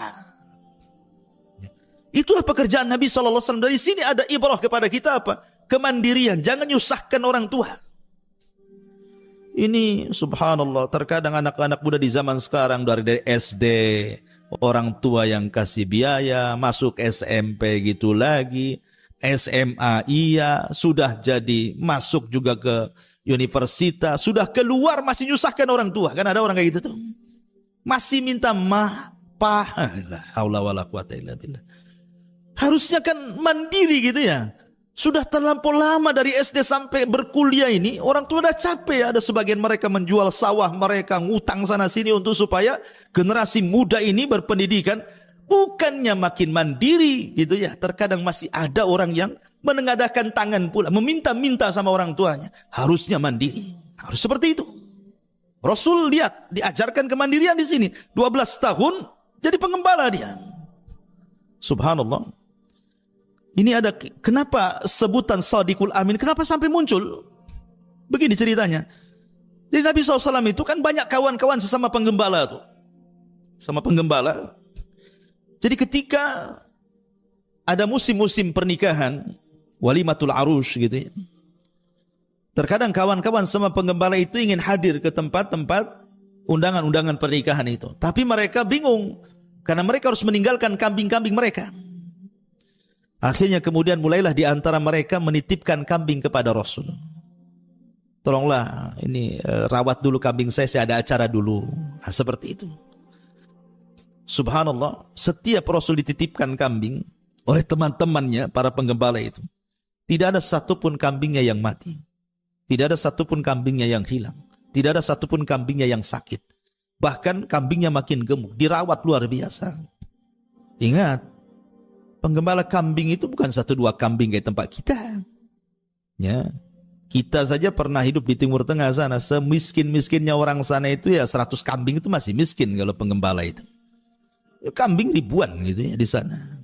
Itulah pekerjaan Nabi SAW. Dari sini ada ibrah kepada kita apa? Kemandirian, jangan nyusahkan orang tua. Ini subhanallah, terkadang anak-anak muda di zaman sekarang dari SD, orang tua yang kasih biaya, masuk SMP gitu lagi, SMA iya, sudah jadi masuk juga ke universitas, sudah keluar masih nyusahkan orang tua. Kan ada orang kayak gitu tuh, masih minta la haula wala quwata illa billah. Harusnya kan mandiri gitu ya, Sudah terlampau lama dari SD sampai berkuliah ini, orang tua udah capek. Ada sebagian mereka menjual sawah mereka, ngutang sana sini untuk supaya generasi muda ini berpendidikan. Bukannya makin mandiri gitu ya. Terkadang masih ada orang yang menengadahkan tangan pula, meminta-minta sama orang tuanya. Harusnya mandiri. Harus seperti itu. Rasul lihat, diajarkan kemandirian di sini. 12 tahun jadi pengembala dia. Subhanallah. Ini ada, kenapa sebutan Shadiqul Amin, kenapa sampai muncul? Begini ceritanya. Jadi Nabi SAW itu kan banyak kawan-kawan sesama penggembala tuh. Sama penggembala. Jadi ketika ada musim-musim pernikahan, walimatul arush gitu ya. Terkadang kawan-kawan sama penggembala itu ingin hadir ke tempat-tempat undangan-undangan pernikahan itu. Tapi mereka bingung, karena mereka harus meninggalkan kambing-kambing mereka. Akhirnya kemudian mulailah di antara mereka menitipkan kambing kepada Rasul. Tolonglah ini rawat dulu kambing saya ada acara dulu. Nah, seperti itu. Subhanallah, setiap Rasul dititipkan kambing oleh teman-temannya, para penggembala itu, tidak ada satupun kambingnya yang mati. Tidak ada satupun kambingnya yang hilang. Tidak ada satupun kambingnya yang sakit. Bahkan kambingnya makin gemuk, dirawat luar biasa. Ingat, penggembala kambing itu bukan 1-2 kambing kayak tempat kita. Ya, kita saja pernah hidup di Timur Tengah sana, semiskin-miskinnya orang sana itu ya 100 kambing itu masih miskin kalau penggembala itu. Ya, kambing ribuan gitu ya di sana.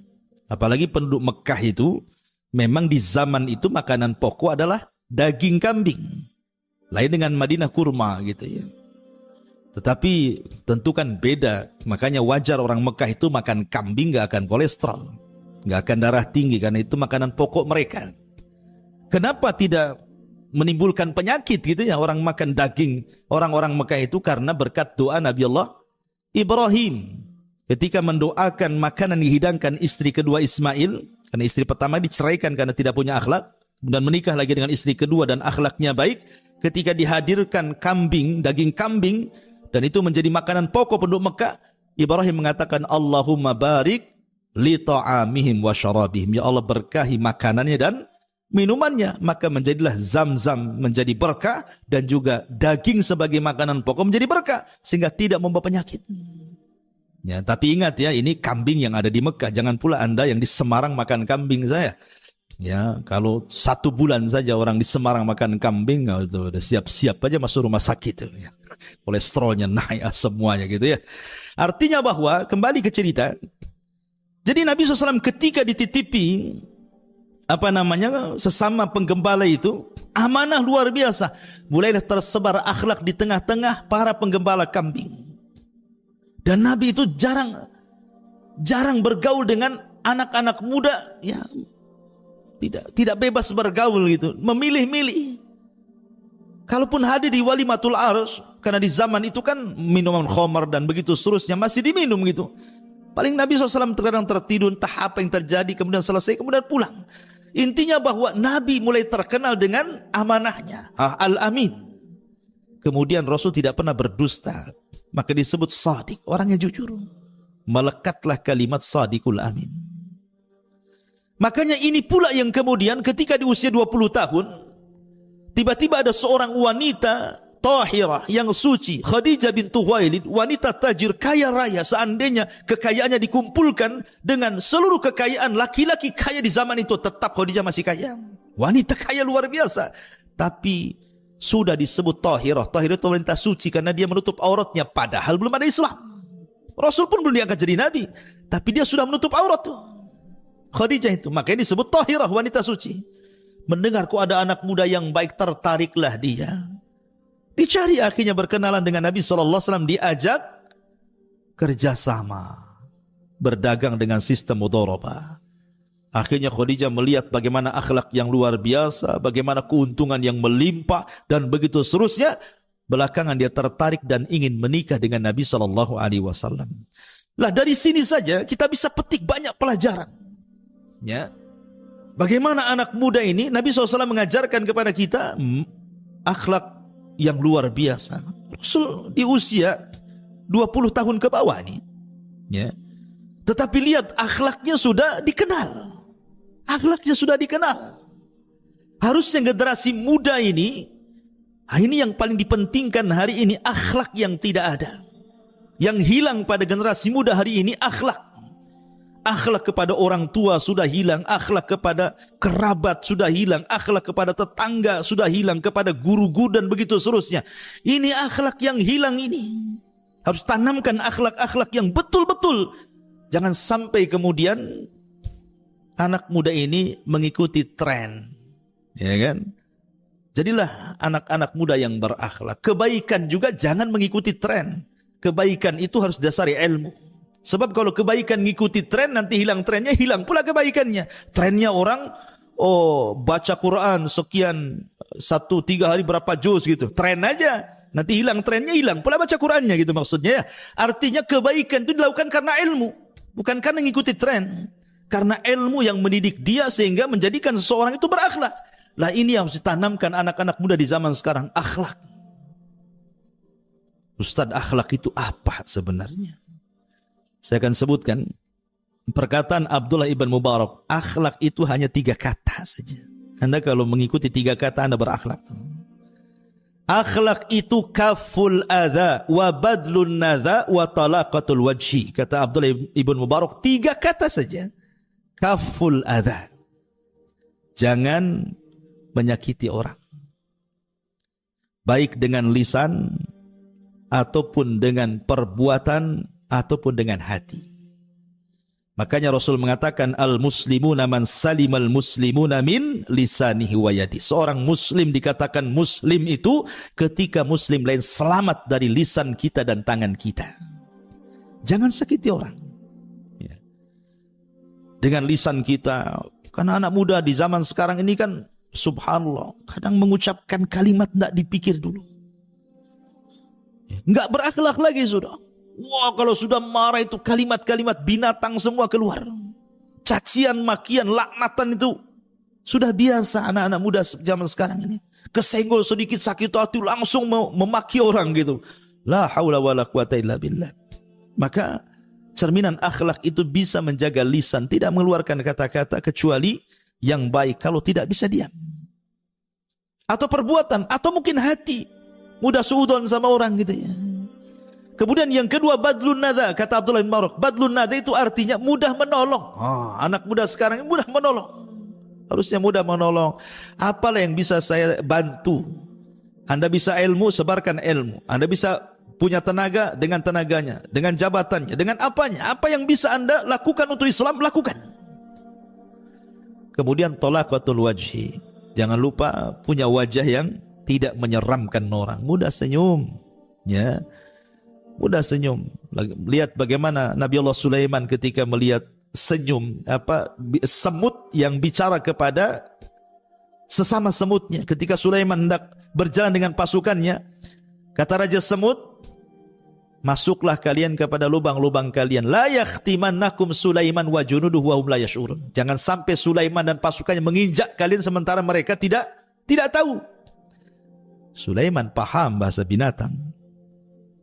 Apalagi penduduk Mekah itu memang di zaman itu makanan pokok adalah daging kambing. Lain dengan Madinah kurma gitu ya. Tetapi tentu kan beda. Makanya wajar orang Mekah itu makan kambing gak akan kolesterol, gak akan darah tinggi, karena itu makanan pokok mereka. Kenapa tidak menimbulkan penyakit gitu ya orang makan daging orang-orang Mekah itu? Karena berkat doa Nabi Allah Ibrahim ketika mendoakan makanan dihidangkan istri kedua Ismail, karena istri pertama diceraikan karena tidak punya akhlak, dan menikah lagi dengan istri kedua dan akhlaknya baik. Ketika dihadirkan kambing, daging kambing, dan itu menjadi makanan pokok penduduk Mekah, Ibrahim mengatakan Allahumma barik li ta'amihim wa syarabihim. Ya Allah, berkahi makanannya dan minumannya. Maka menjadilah Zam-Zam menjadi berkah, dan juga daging sebagai makanan pokok menjadi berkah, sehingga tidak membawa penyakit. Ya, tapi ingat ya, ini kambing yang ada di Mekah. Jangan pula Anda yang di Semarang makan kambing saya. Ya, kalau 1 bulan saja orang di Semarang makan kambing, itu udah siap-siap aja masuk rumah sakit. Ya. Kolesterolnya naik semuanya gitu ya. Artinya bahwa, kembali ke cerita, jadi Nabi SAW ketika dititipi sesama penggembala itu, amanah luar biasa. Mulailah tersebar akhlak di tengah-tengah para penggembala kambing. Dan Nabi itu jarang bergaul dengan anak-anak muda, ya, tidak bebas bergaul gitu, memilih-milih. Kalaupun hadir di walimatul arush, karena di zaman itu kan minuman khamar dan begitu seterusnya masih diminum gitu. Paling Nabi SAW terkadang tertidur, entah apa yang terjadi, kemudian selesai, kemudian pulang. Intinya bahwa Nabi mulai terkenal dengan amanahnya, Al-Amin. Kemudian Rasul tidak pernah berdusta, maka disebut Shadiq, orangnya jujur. Melekatlah kalimat Shadiqul Amin. Makanya ini pula yang kemudian ketika di usia 20 tahun, tiba-tiba ada seorang wanita tahirah yang suci, Khadijah bintu Khuwailid, wanita tajir kaya raya. Seandainya kekayaannya dikumpulkan dengan seluruh kekayaan laki-laki kaya di zaman itu, tetap Khadijah masih kaya. Wanita kaya luar biasa, tapi sudah disebut tahirah. Tahirah itu wanita suci karena dia menutup auratnya, padahal belum ada Islam. Rasul pun belum diangkat jadi nabi, tapi dia sudah menutup aurat tuh, Khadijah itu. Makanya disebut tahirah, wanita suci. Mendengar kok ada anak muda yang baik, tertariklah dia. Dicari, akhirnya berkenalan dengan Nabi SAW, diajak kerjasama, berdagang dengan sistem mudharabah. Akhirnya Khadijah melihat bagaimana akhlak yang luar biasa, bagaimana keuntungan yang melimpah, dan begitu seterusnya. Belakangan dia tertarik dan ingin menikah dengan Nabi SAW. Lah, dari sini saja kita bisa petik banyak pelajaran. Ya, bagaimana anak muda ini, Nabi SAW mengajarkan kepada kita akhlak yang luar biasa. Rasul di usia 20 tahun ke bawah nih, ya. Tetapi lihat, akhlaknya sudah dikenal. Akhlaknya sudah dikenal. Harusnya generasi muda ini yang paling dipentingkan hari ini, akhlak yang tidak ada. Yang hilang pada generasi muda hari ini akhlak. Akhlak kepada orang tua sudah hilang, akhlak kepada kerabat sudah hilang, akhlak kepada tetangga sudah hilang, kepada guru-guru dan begitu seterusnya. Ini akhlak yang hilang ini. Harus tanamkan akhlak-akhlak yang betul-betul. Jangan sampai kemudian anak muda ini mengikuti tren. Ya kan? Jadilah anak-anak muda yang berakhlak. Kebaikan juga jangan mengikuti tren. Kebaikan itu harus dasari ilmu. Sebab kalau kebaikan ngikuti tren, nanti hilang trennya, hilang pula kebaikannya. Trennya orang, baca Quran sekian, 1-3 hari berapa juz gitu. Tren aja. Nanti hilang trennya, hilang pula baca Qurannya gitu maksudnya. Artinya kebaikan itu dilakukan karena ilmu. Bukan karena ngikuti tren. Karena ilmu yang mendidik dia sehingga menjadikan seseorang itu berakhlak. Lah ini yang harus ditanamkan anak-anak muda di zaman sekarang. Akhlak. Ustaz, akhlak itu apa sebenarnya? Saya akan sebutkan perkataan Abdullah ibn Mubarak. Akhlak itu hanya 3 kata saja. Anda kalau mengikuti 3 kata, Anda berakhlak. Akhlak itu kaful adha wa badlun nadha wa talaqatul wajhi. Kata Abdullah ibn Mubarak, 3 kata saja. Kaful adha. Jangan menyakiti orang. Baik dengan lisan, ataupun dengan perbuatan, ataupun dengan hati. Makanya Rasul mengatakan al-muslimuna man salimal muslimuna min lisanihi wa yadi. Seorang muslim dikatakan muslim itu ketika muslim lain selamat dari lisan kita dan tangan kita. Jangan sakiti orang. Ya. Dengan lisan kita, karena anak muda di zaman sekarang ini kan subhanallah, kadang mengucapkan kalimat tidak dipikir dulu. Enggak berakhlak lagi sudah. Wah, kalau sudah marah itu kalimat-kalimat binatang semua keluar. Cacian, makian, laknatan itu sudah biasa anak-anak muda zaman sekarang ini. Kesenggol sedikit sakit hati langsung memaki orang gitu. La haula wala quwata illa billah. Maka cerminan akhlak itu bisa menjaga lisan, tidak mengeluarkan kata-kata kecuali yang baik. Kalau tidak bisa diam. Atau perbuatan, atau mungkin hati. Mudah suudon sama orang gitu ya. Kemudian yang kedua, badlun nadha. Kata Abdullah bin Mubarak, badlun nadha itu artinya mudah menolong. Anak muda sekarang mudah menolong. Harusnya mudah menolong. Apalah yang bisa saya bantu? Anda bisa ilmu, sebarkan ilmu. Anda bisa punya tenaga dengan tenaganya, dengan jabatannya, dengan apanya. Apa yang bisa Anda lakukan untuk Islam, lakukan. Kemudian talaqatul wajhi. Jangan lupa punya wajah yang tidak menyeramkan orang. Mudah senyum. Ya. Mudah senyum. Lihat bagaimana Nabi Allah Sulaiman ketika melihat senyum semut yang bicara kepada sesama semutnya. Ketika Sulaiman hendak berjalan dengan pasukannya, kata Raja Semut, masuklah kalian kepada lubang-lubang kalian. La yakhtimannakum Sulaiman wa junuduhu wa hum la yash'urun. Jangan sampai Sulaiman dan pasukannya menginjak kalian sementara mereka tidak tahu. Sulaiman paham bahasa binatang.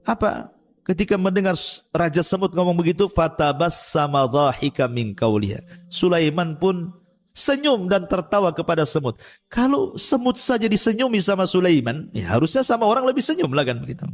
Apa? Ketika mendengar Raja Semut ngomong begitu, fatabassama dhahika min qawliha. Sulaiman pun senyum dan tertawa kepada semut. Kalau semut saja disenyumi sama Sulaiman, ya harusnya sama orang lebih senyum lah kan begitu.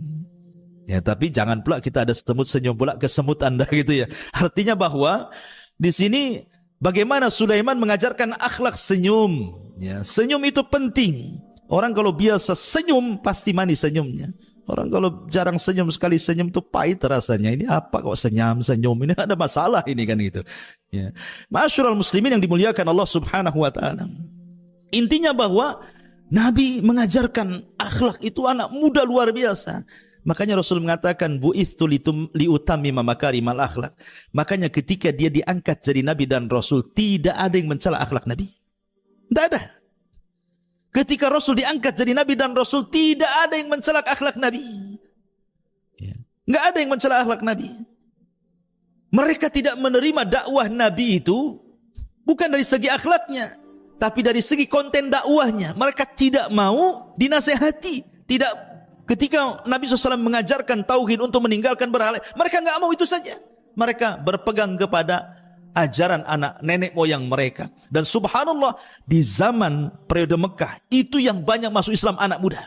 Ya, tapi jangan pula kita ada semut senyum pula ke semut Anda gitu ya. Artinya bahwa di sini bagaimana Sulaiman mengajarkan akhlak senyum. Ya, senyum itu penting. Orang kalau biasa senyum pasti manis senyumnya. Orang kalau jarang senyum, sekali senyum itu pahit rasanya. Ini apa kok senyum? Ini ada masalah ini kan gitu. Ya. Ma'asyiral muslimin yang dimuliakan Allah Subhanahu wa taala. Intinya bahwa Nabi mengajarkan akhlak itu anak muda luar biasa. Makanya Rasul mengatakan bu'ithtu liutammima makarimal akhlak. Makanya ketika dia diangkat jadi Nabi dan Rasul, tidak ada yang mencela akhlak Nabi. Tidak ada. Ketika Rasul diangkat jadi Nabi dan Rasul, tidak ada yang mencela akhlak Nabi. Enggak ada yang mencela akhlak Nabi. Mereka tidak menerima dakwah Nabi itu bukan dari segi akhlaknya, tapi dari segi konten dakwahnya. Mereka tidak mau dinasehati. Tidak, ketika Nabi SAW mengajarkan tauhid untuk meninggalkan berhala, mereka enggak mau itu saja. Mereka berpegang kepada ajaran anak nenek moyang mereka. Dan subhanallah, di zaman periode Mekah, itu yang banyak masuk Islam anak muda.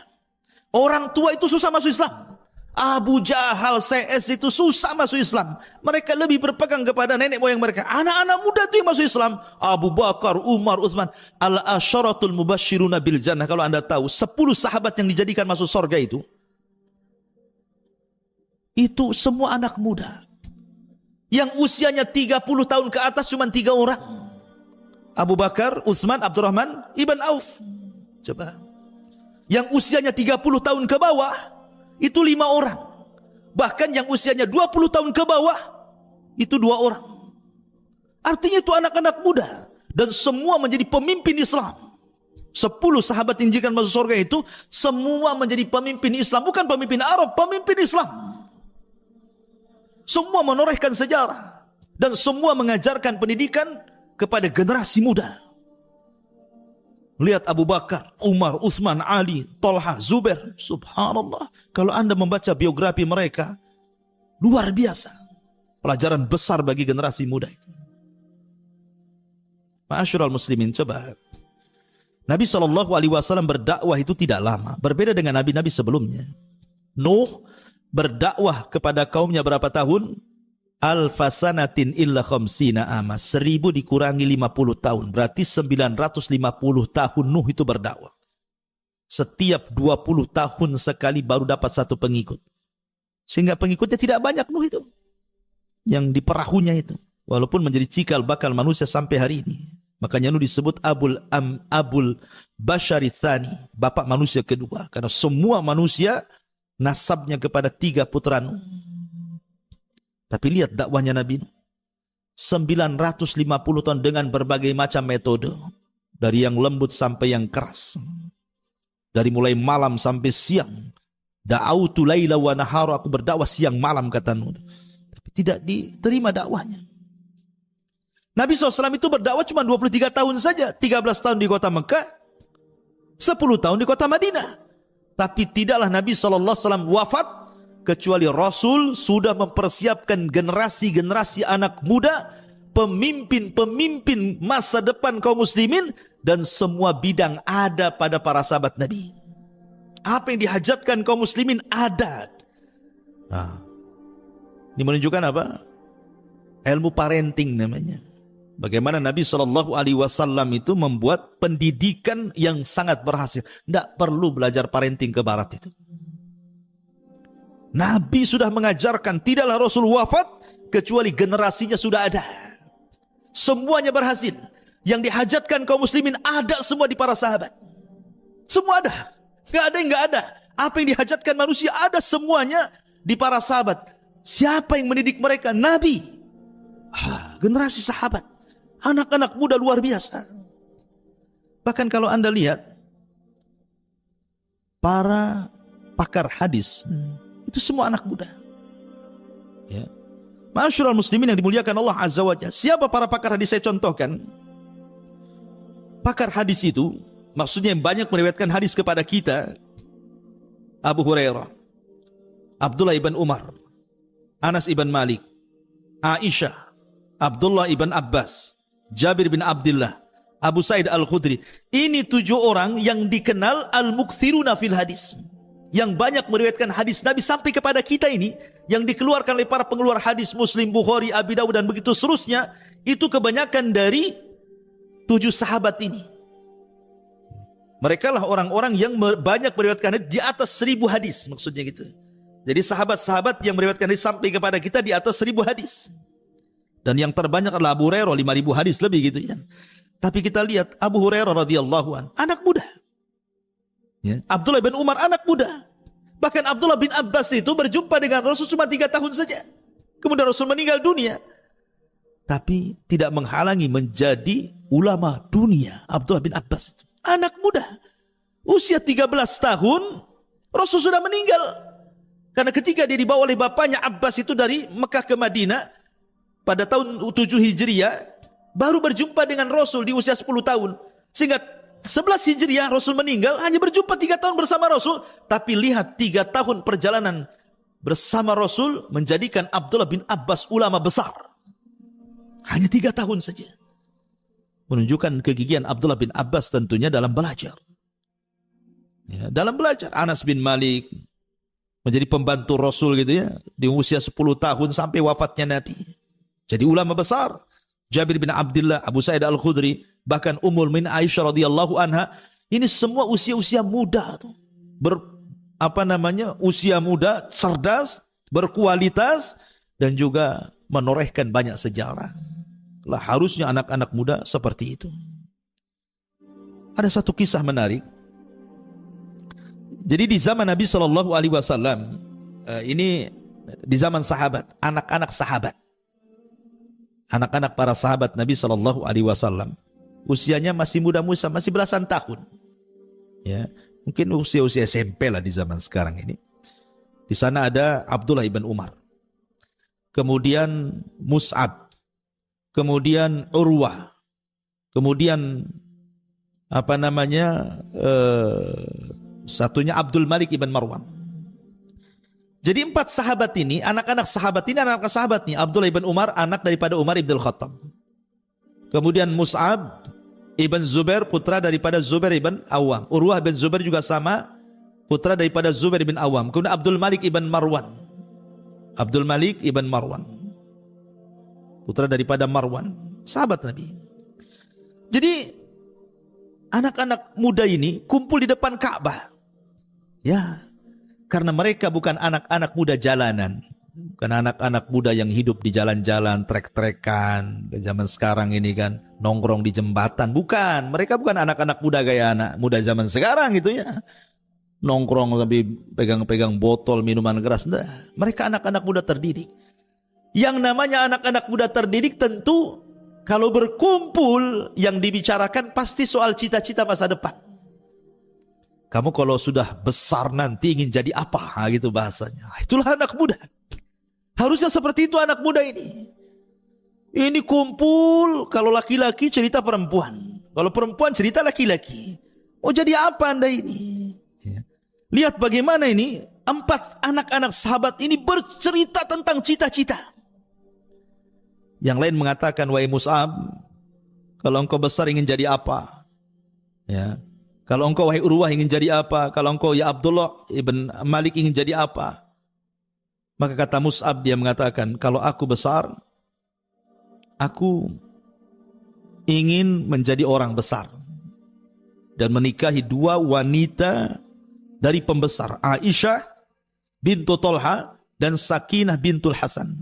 Orang tua itu susah masuk Islam. Abu Jahal, CS itu susah masuk Islam. Mereka lebih berpegang kepada nenek moyang mereka. Anak-anak muda itu yang masuk Islam. Abu Bakar, Umar, Utsman. Al-asyaratul mubasyiruna bil jannah. Kalau anda tahu, 10 sahabat yang dijadikan masuk surga itu semua anak muda. Yang usianya 30 tahun ke atas cuma 3 orang. Abu Bakar, Utsman, Abdurrahman, Ibn Auf. Coba. Yang usianya 30 tahun ke bawah, itu 5 orang. Bahkan yang usianya 20 tahun ke bawah, itu 2 orang. Artinya itu anak-anak muda. Dan semua menjadi pemimpin Islam. 10 sahabat injikan masuk surga itu, semua menjadi pemimpin Islam. Bukan pemimpin Arab, pemimpin Islam. Semua menorehkan sejarah. Dan semua mengajarkan pendidikan kepada generasi muda. Lihat Abu Bakar, Umar, Utsman, Ali, Tolha, Zubair. Subhanallah. Kalau anda membaca biografi mereka, luar biasa. Pelajaran besar bagi generasi muda itu. Ma'asyiral muslimin, coba. Nabi SAW berdakwah itu tidak lama. Berbeda dengan nabi-nabi sebelumnya. Nuh berdakwah kepada kaumnya berapa tahun? Alfasanatin illa khamsina ama. 1000 dikurangi 50 tahun. Berarti 950 tahun Nuh itu berdakwah. Setiap 20 tahun sekali baru dapat 1 pengikut. Sehingga pengikutnya tidak banyak Nuh itu. Yang di perahunya itu. Walaupun menjadi cikal bakal manusia sampai hari ini. Makanya Nuh disebut Abul Bashari Tsani. Bapak manusia kedua. Karena semua manusia nasabnya kepada 3 putra Nuh. Tapi lihat dakwahnya Nabi Nuh. 950 tahun dengan berbagai macam metode. Dari yang lembut sampai yang keras. Dari mulai malam sampai siang. Da'autu laila wa nahara. Aku berdakwah siang malam, kata Nuh. Tapi tidak diterima dakwahnya. Nabi SAW itu berdakwah cuma 23 tahun saja. 13 tahun di kota Mekah. 10 tahun di kota Madinah. Tapi tidaklah Nabi SAW wafat kecuali Rasul sudah mempersiapkan generasi-generasi anak muda, pemimpin-pemimpin masa depan kaum muslimin, dan semua bidang ada pada para sahabat Nabi. Apa yang dihajatkan kaum muslimin ada. Nah, ini menunjukkan apa? Ilmu parenting namanya. Bagaimana Nabi SAW itu membuat pendidikan yang sangat berhasil. Tidak perlu belajar parenting ke barat itu. Nabi sudah mengajarkan, tidaklah Rasul wafat kecuali generasinya sudah ada. Semuanya berhasil. Yang dihajatkan kaum muslimin ada semua di para sahabat. Semua ada. Gak ada yang gak ada. Apa yang dihajatkan manusia ada semuanya di para sahabat. Siapa yang mendidik mereka? Nabi. Generasi sahabat. Anak-anak muda luar biasa. Bahkan kalau anda lihat, para pakar hadis, itu semua anak muda. Ya. Ma'asyiral muslimin yang dimuliakan Allah Azza wa Jalla. Siapa para pakar hadis saya contohkan? Pakar hadis itu maksudnya yang banyak meriwayatkan hadis kepada kita. Abu Hurairah, Abdullah ibn Umar, Anas ibn Malik, Aisyah, Abdullah ibn Abbas, Jabir bin Abdullah, Abu Sa'id Al-Khudri. Ini 7 orang yang dikenal al-mukthiruna fil hadis. Yang banyak meriwayatkan hadis Nabi sampai kepada kita ini, yang dikeluarkan oleh para pengeluar hadis Muslim, Bukhari, Abi Dawud dan begitu seterusnya, itu kebanyakan dari 7 sahabat ini. Mereka lah orang-orang yang banyak meriwayatkan hadis di atas 1000 hadis, maksudnya gitu. Jadi sahabat-sahabat yang meriwayatkan hadis sampai kepada kita di atas 1000 hadis. Dan yang terbanyak adalah Abu Hurairah, 5000 hadis lebih gitu ya. Tapi kita lihat Abu Hurairah radhiyallahu an, anak muda. Ya. Abdullah bin Umar anak muda. Bahkan Abdullah bin Abbas itu berjumpa dengan Rasul cuma 3 tahun saja. Kemudian Rasul meninggal dunia. Tapi tidak menghalangi menjadi ulama dunia. Abdullah bin Abbas itu anak muda. Usia 13 tahun Rasul sudah meninggal. Karena ketika dia dibawa oleh bapaknya Abbas itu dari Mekah ke Madinah pada tahun 7 Hijriah, baru berjumpa dengan Rasul di usia 10 tahun. Sehingga 11 Hijriah Rasul meninggal, hanya berjumpa 3 tahun bersama Rasul. Tapi lihat 3 tahun perjalanan bersama Rasul menjadikan Abdullah bin Abbas ulama besar. Hanya 3 tahun saja. Menunjukkan kegigihan Abdullah bin Abbas tentunya dalam belajar. Ya, dalam belajar. Anas bin Malik menjadi pembantu Rasul gitu ya, di usia 10 tahun sampai wafatnya Nabi. Jadi ulama besar. Jabir bin Abdullah, Abu Sa'id Al-Khudri, bahkan Ummul Mu'minin Aisyah radhiyallahu anha, ini semua usia-usia muda tuh. Usia muda, cerdas, berkualitas, dan juga menorehkan banyak sejarah. Lah harusnya anak-anak muda seperti itu. Ada satu kisah menarik. Jadi di zaman Nabi Shallallahu Alaihi Wasallam, ini di zaman sahabat, anak-anak para sahabat Nabi Shallallahu Alaihi Wasallam, usianya masih muda-muda, masih belasan tahun. Ya, mungkin usia-usia SMP lah di zaman sekarang ini. Di sana ada Abdullah ibn Umar, kemudian Mus'ab, kemudian Urwah, kemudian satunya Abdul Malik ibn Marwan. Jadi 4 sahabat ini, anak-anak sahabat ini, Abdullah ibn Umar, anak daripada Umar ibn Khattab. Kemudian Mus'ab ibn Zubair, putra daripada Zubair ibn Awam. Urwah bin Zubair juga sama, putra daripada Zubair ibn Awam. Kemudian Abdul Malik ibn Marwan, putra daripada Marwan, sahabat Nabi. Jadi anak-anak muda ini kumpul di depan Ka'bah. Ya, karena mereka bukan anak-anak muda jalanan, bukan anak-anak muda yang hidup di jalan-jalan, trek-trekan, zaman sekarang ini kan nongkrong di jembatan. Bukan, mereka bukan anak-anak muda gaya anak muda zaman sekarang gitu ya. Nongkrong sampai pegang-pegang botol minuman keras. Nah, mereka anak-anak muda terdidik. Yang namanya anak-anak muda terdidik tentu kalau berkumpul yang dibicarakan pasti soal cita-cita masa depan. Kamu kalau sudah besar nanti ingin jadi apa? Gitu bahasanya. Itulah anak muda. Harusnya seperti itu anak muda ini. Ini kumpul, kalau laki-laki cerita perempuan. Kalau perempuan cerita laki-laki. Oh jadi apa Anda ini? Ya. Lihat bagaimana ini 4 anak-anak sahabat ini bercerita tentang cita-cita. Yang lain mengatakan, wahai Mus'ab, kalau engkau besar ingin jadi apa? Ya. Kalau engkau wahai Urwah ingin jadi apa? Kalau engkau ya Abdullah ibn Malik ingin jadi apa? Maka kata Mus'ab, dia mengatakan, kalau aku besar, aku ingin menjadi orang besar dan menikahi 2 wanita dari pembesar, Aisyah bintu Tolha dan Sakinah bintul Hasan.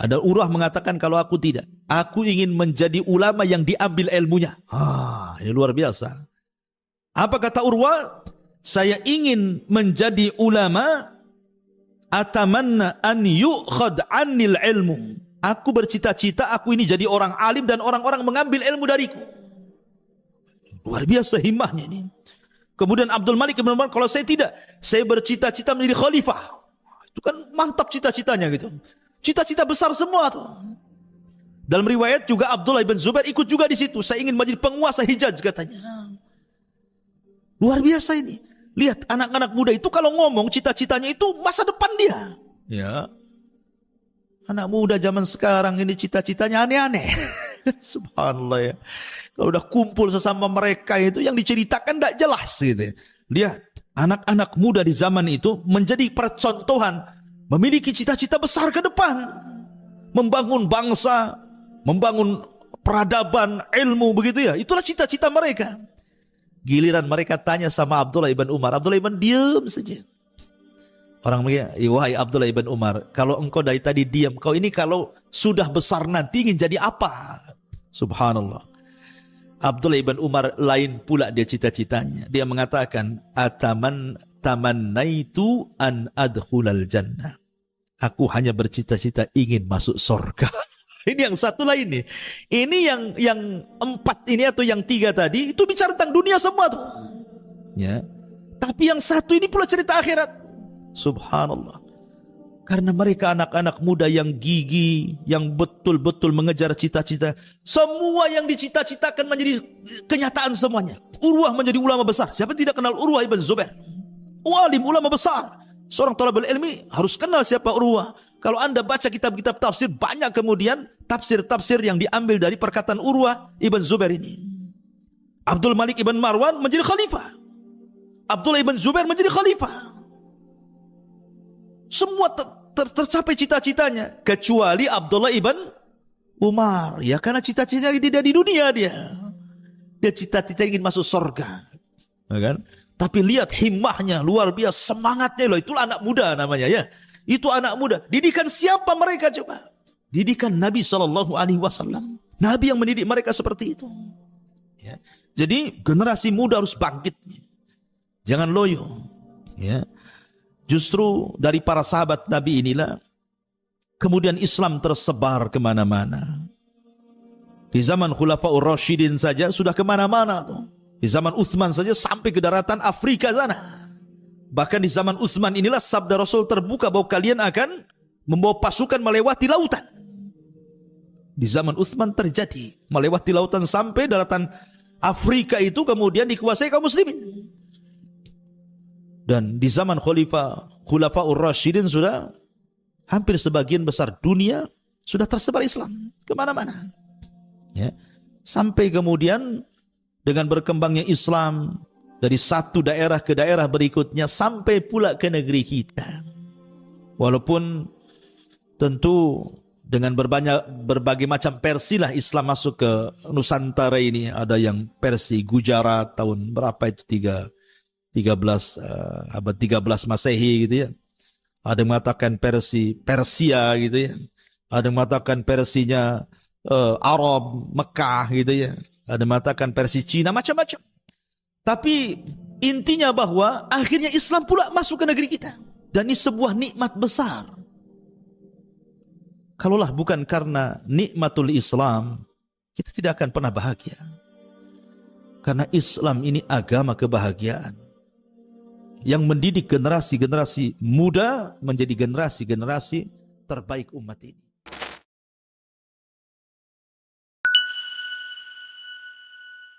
Ada Urwah mengatakan, kalau aku tidak, aku ingin menjadi ulama yang diambil ilmunya. Ini luar biasa. Apa kata Urwah? Saya ingin menjadi ulama, atamanna an yu'khad anil ilmu. Aku bercita-cita aku ini jadi orang alim dan orang-orang mengambil ilmu dariku. Luar biasa himmahnya ini. Kemudian Abdul Malik ibn Marwan, kalau saya tidak, saya bercita-cita menjadi khalifah. Itu kan mantap cita-citanya gitu. Cita-cita besar semua tuh. Dalam riwayat juga Abdullah ibn Zubair ikut juga di situ. Saya ingin menjadi penguasa Hijaz katanya. Luar biasa ini. Lihat anak-anak muda itu kalau ngomong cita-citanya itu masa depan dia. Ya. Anak muda zaman sekarang ini cita-citanya aneh-aneh. Subhanallah ya. Kalau udah kumpul sesama mereka itu yang diceritakan tidak jelas gitu. Lihat anak-anak muda di zaman itu menjadi percontohan, memiliki cita-cita besar ke depan, membangun bangsa, membangun peradaban, ilmu begitu ya. Itulah cita-cita mereka. Giliran mereka tanya sama Abdullah ibn Umar, Abdullah ibn diam saja. Orang mereka, wahai Abdullah ibn Umar, kalau engkau dari tadi diam, kau ini kalau sudah besar nanti ingin jadi apa? Subhanallah. Abdullah ibn Umar lain pula dia cita-citanya. Dia mengatakan, tamannaitu an adkhulal jannah. Aku hanya bercita-cita ingin masuk surga. Ini yang satu lain nih. Ini yang 4 ini atau yang 3 tadi itu bicara tentang dunia semua tuh. Ya. Tapi yang satu ini pula cerita akhirat. Subhanallah. Karena mereka anak-anak muda yang gigih, yang betul-betul mengejar cita-cita. Semua yang dicita-citakan menjadi kenyataan semuanya. Urwah menjadi ulama besar. Siapa tidak kenal Urwah ibn Zubair? Alim, ulama besar. Seorang thalibul ilmi harus kenal siapa Urwah. Kalau Anda baca kitab-kitab tafsir, banyak kemudian tafsir-tafsir yang diambil dari perkataan Urwah ibn Zubair ini. Abdul Malik ibn Marwan menjadi khalifah. Abdullah ibn Zubair menjadi khalifah. Semua tercapai cita-citanya kecuali Abdullah ibn Umar. Ya karena cita-citanya tidak di dunia dia. Dia cita-cita ingin masuk surga. Ya kan? Tapi lihat himmahnya luar biasa, semangatnya loh. Itulah anak muda namanya ya. Itu anak muda. Didikan siapa mereka coba? Didikan Nabi SAW. Nabi yang mendidik mereka seperti itu. Ya. Jadi generasi muda harus bangkit. Jangan loyo. Ya. Justru dari para sahabat Nabi inilah kemudian Islam tersebar kemana-mana. Di zaman Khulafaur Rasyidin saja sudah kemana-mana tuh. Di zaman Uthman saja sampai ke daratan Afrika sana. Bahkan di zaman Uthman inilah sabda Rasul terbuka bahwa kalian akan membawa pasukan melewati lautan. Di zaman Uthman terjadi melewati lautan sampai daratan Afrika itu kemudian dikuasai kaum muslimin. Dan di zaman Khulafaur Rasyidin sudah hampir sebagian besar dunia sudah tersebar Islam kemana-mana. Ya. Sampai kemudian dengan berkembangnya Islam dari satu daerah ke daerah berikutnya sampai pula ke negeri kita. Walaupun tentu dengan berbagai macam versi lah Islam masuk ke Nusantara ini. Ada yang versi Gujarat tahun berapa itu 13 abad 13 Masehi gitu ya. Ada yang mengatakan versi Persia gitu ya. Ada yang mengatakan versinya Arab, Mekah gitu ya. Ada yang mengatakan versi Cina, macam-macam. Tapi intinya bahwa akhirnya Islam pula masuk ke negeri kita. Dan ini sebuah nikmat besar. Kalaulah bukan karena nikmatul Islam, kita tidak akan pernah bahagia. Karena Islam ini agama kebahagiaan. Yang mendidik generasi-generasi muda menjadi generasi-generasi terbaik umat ini.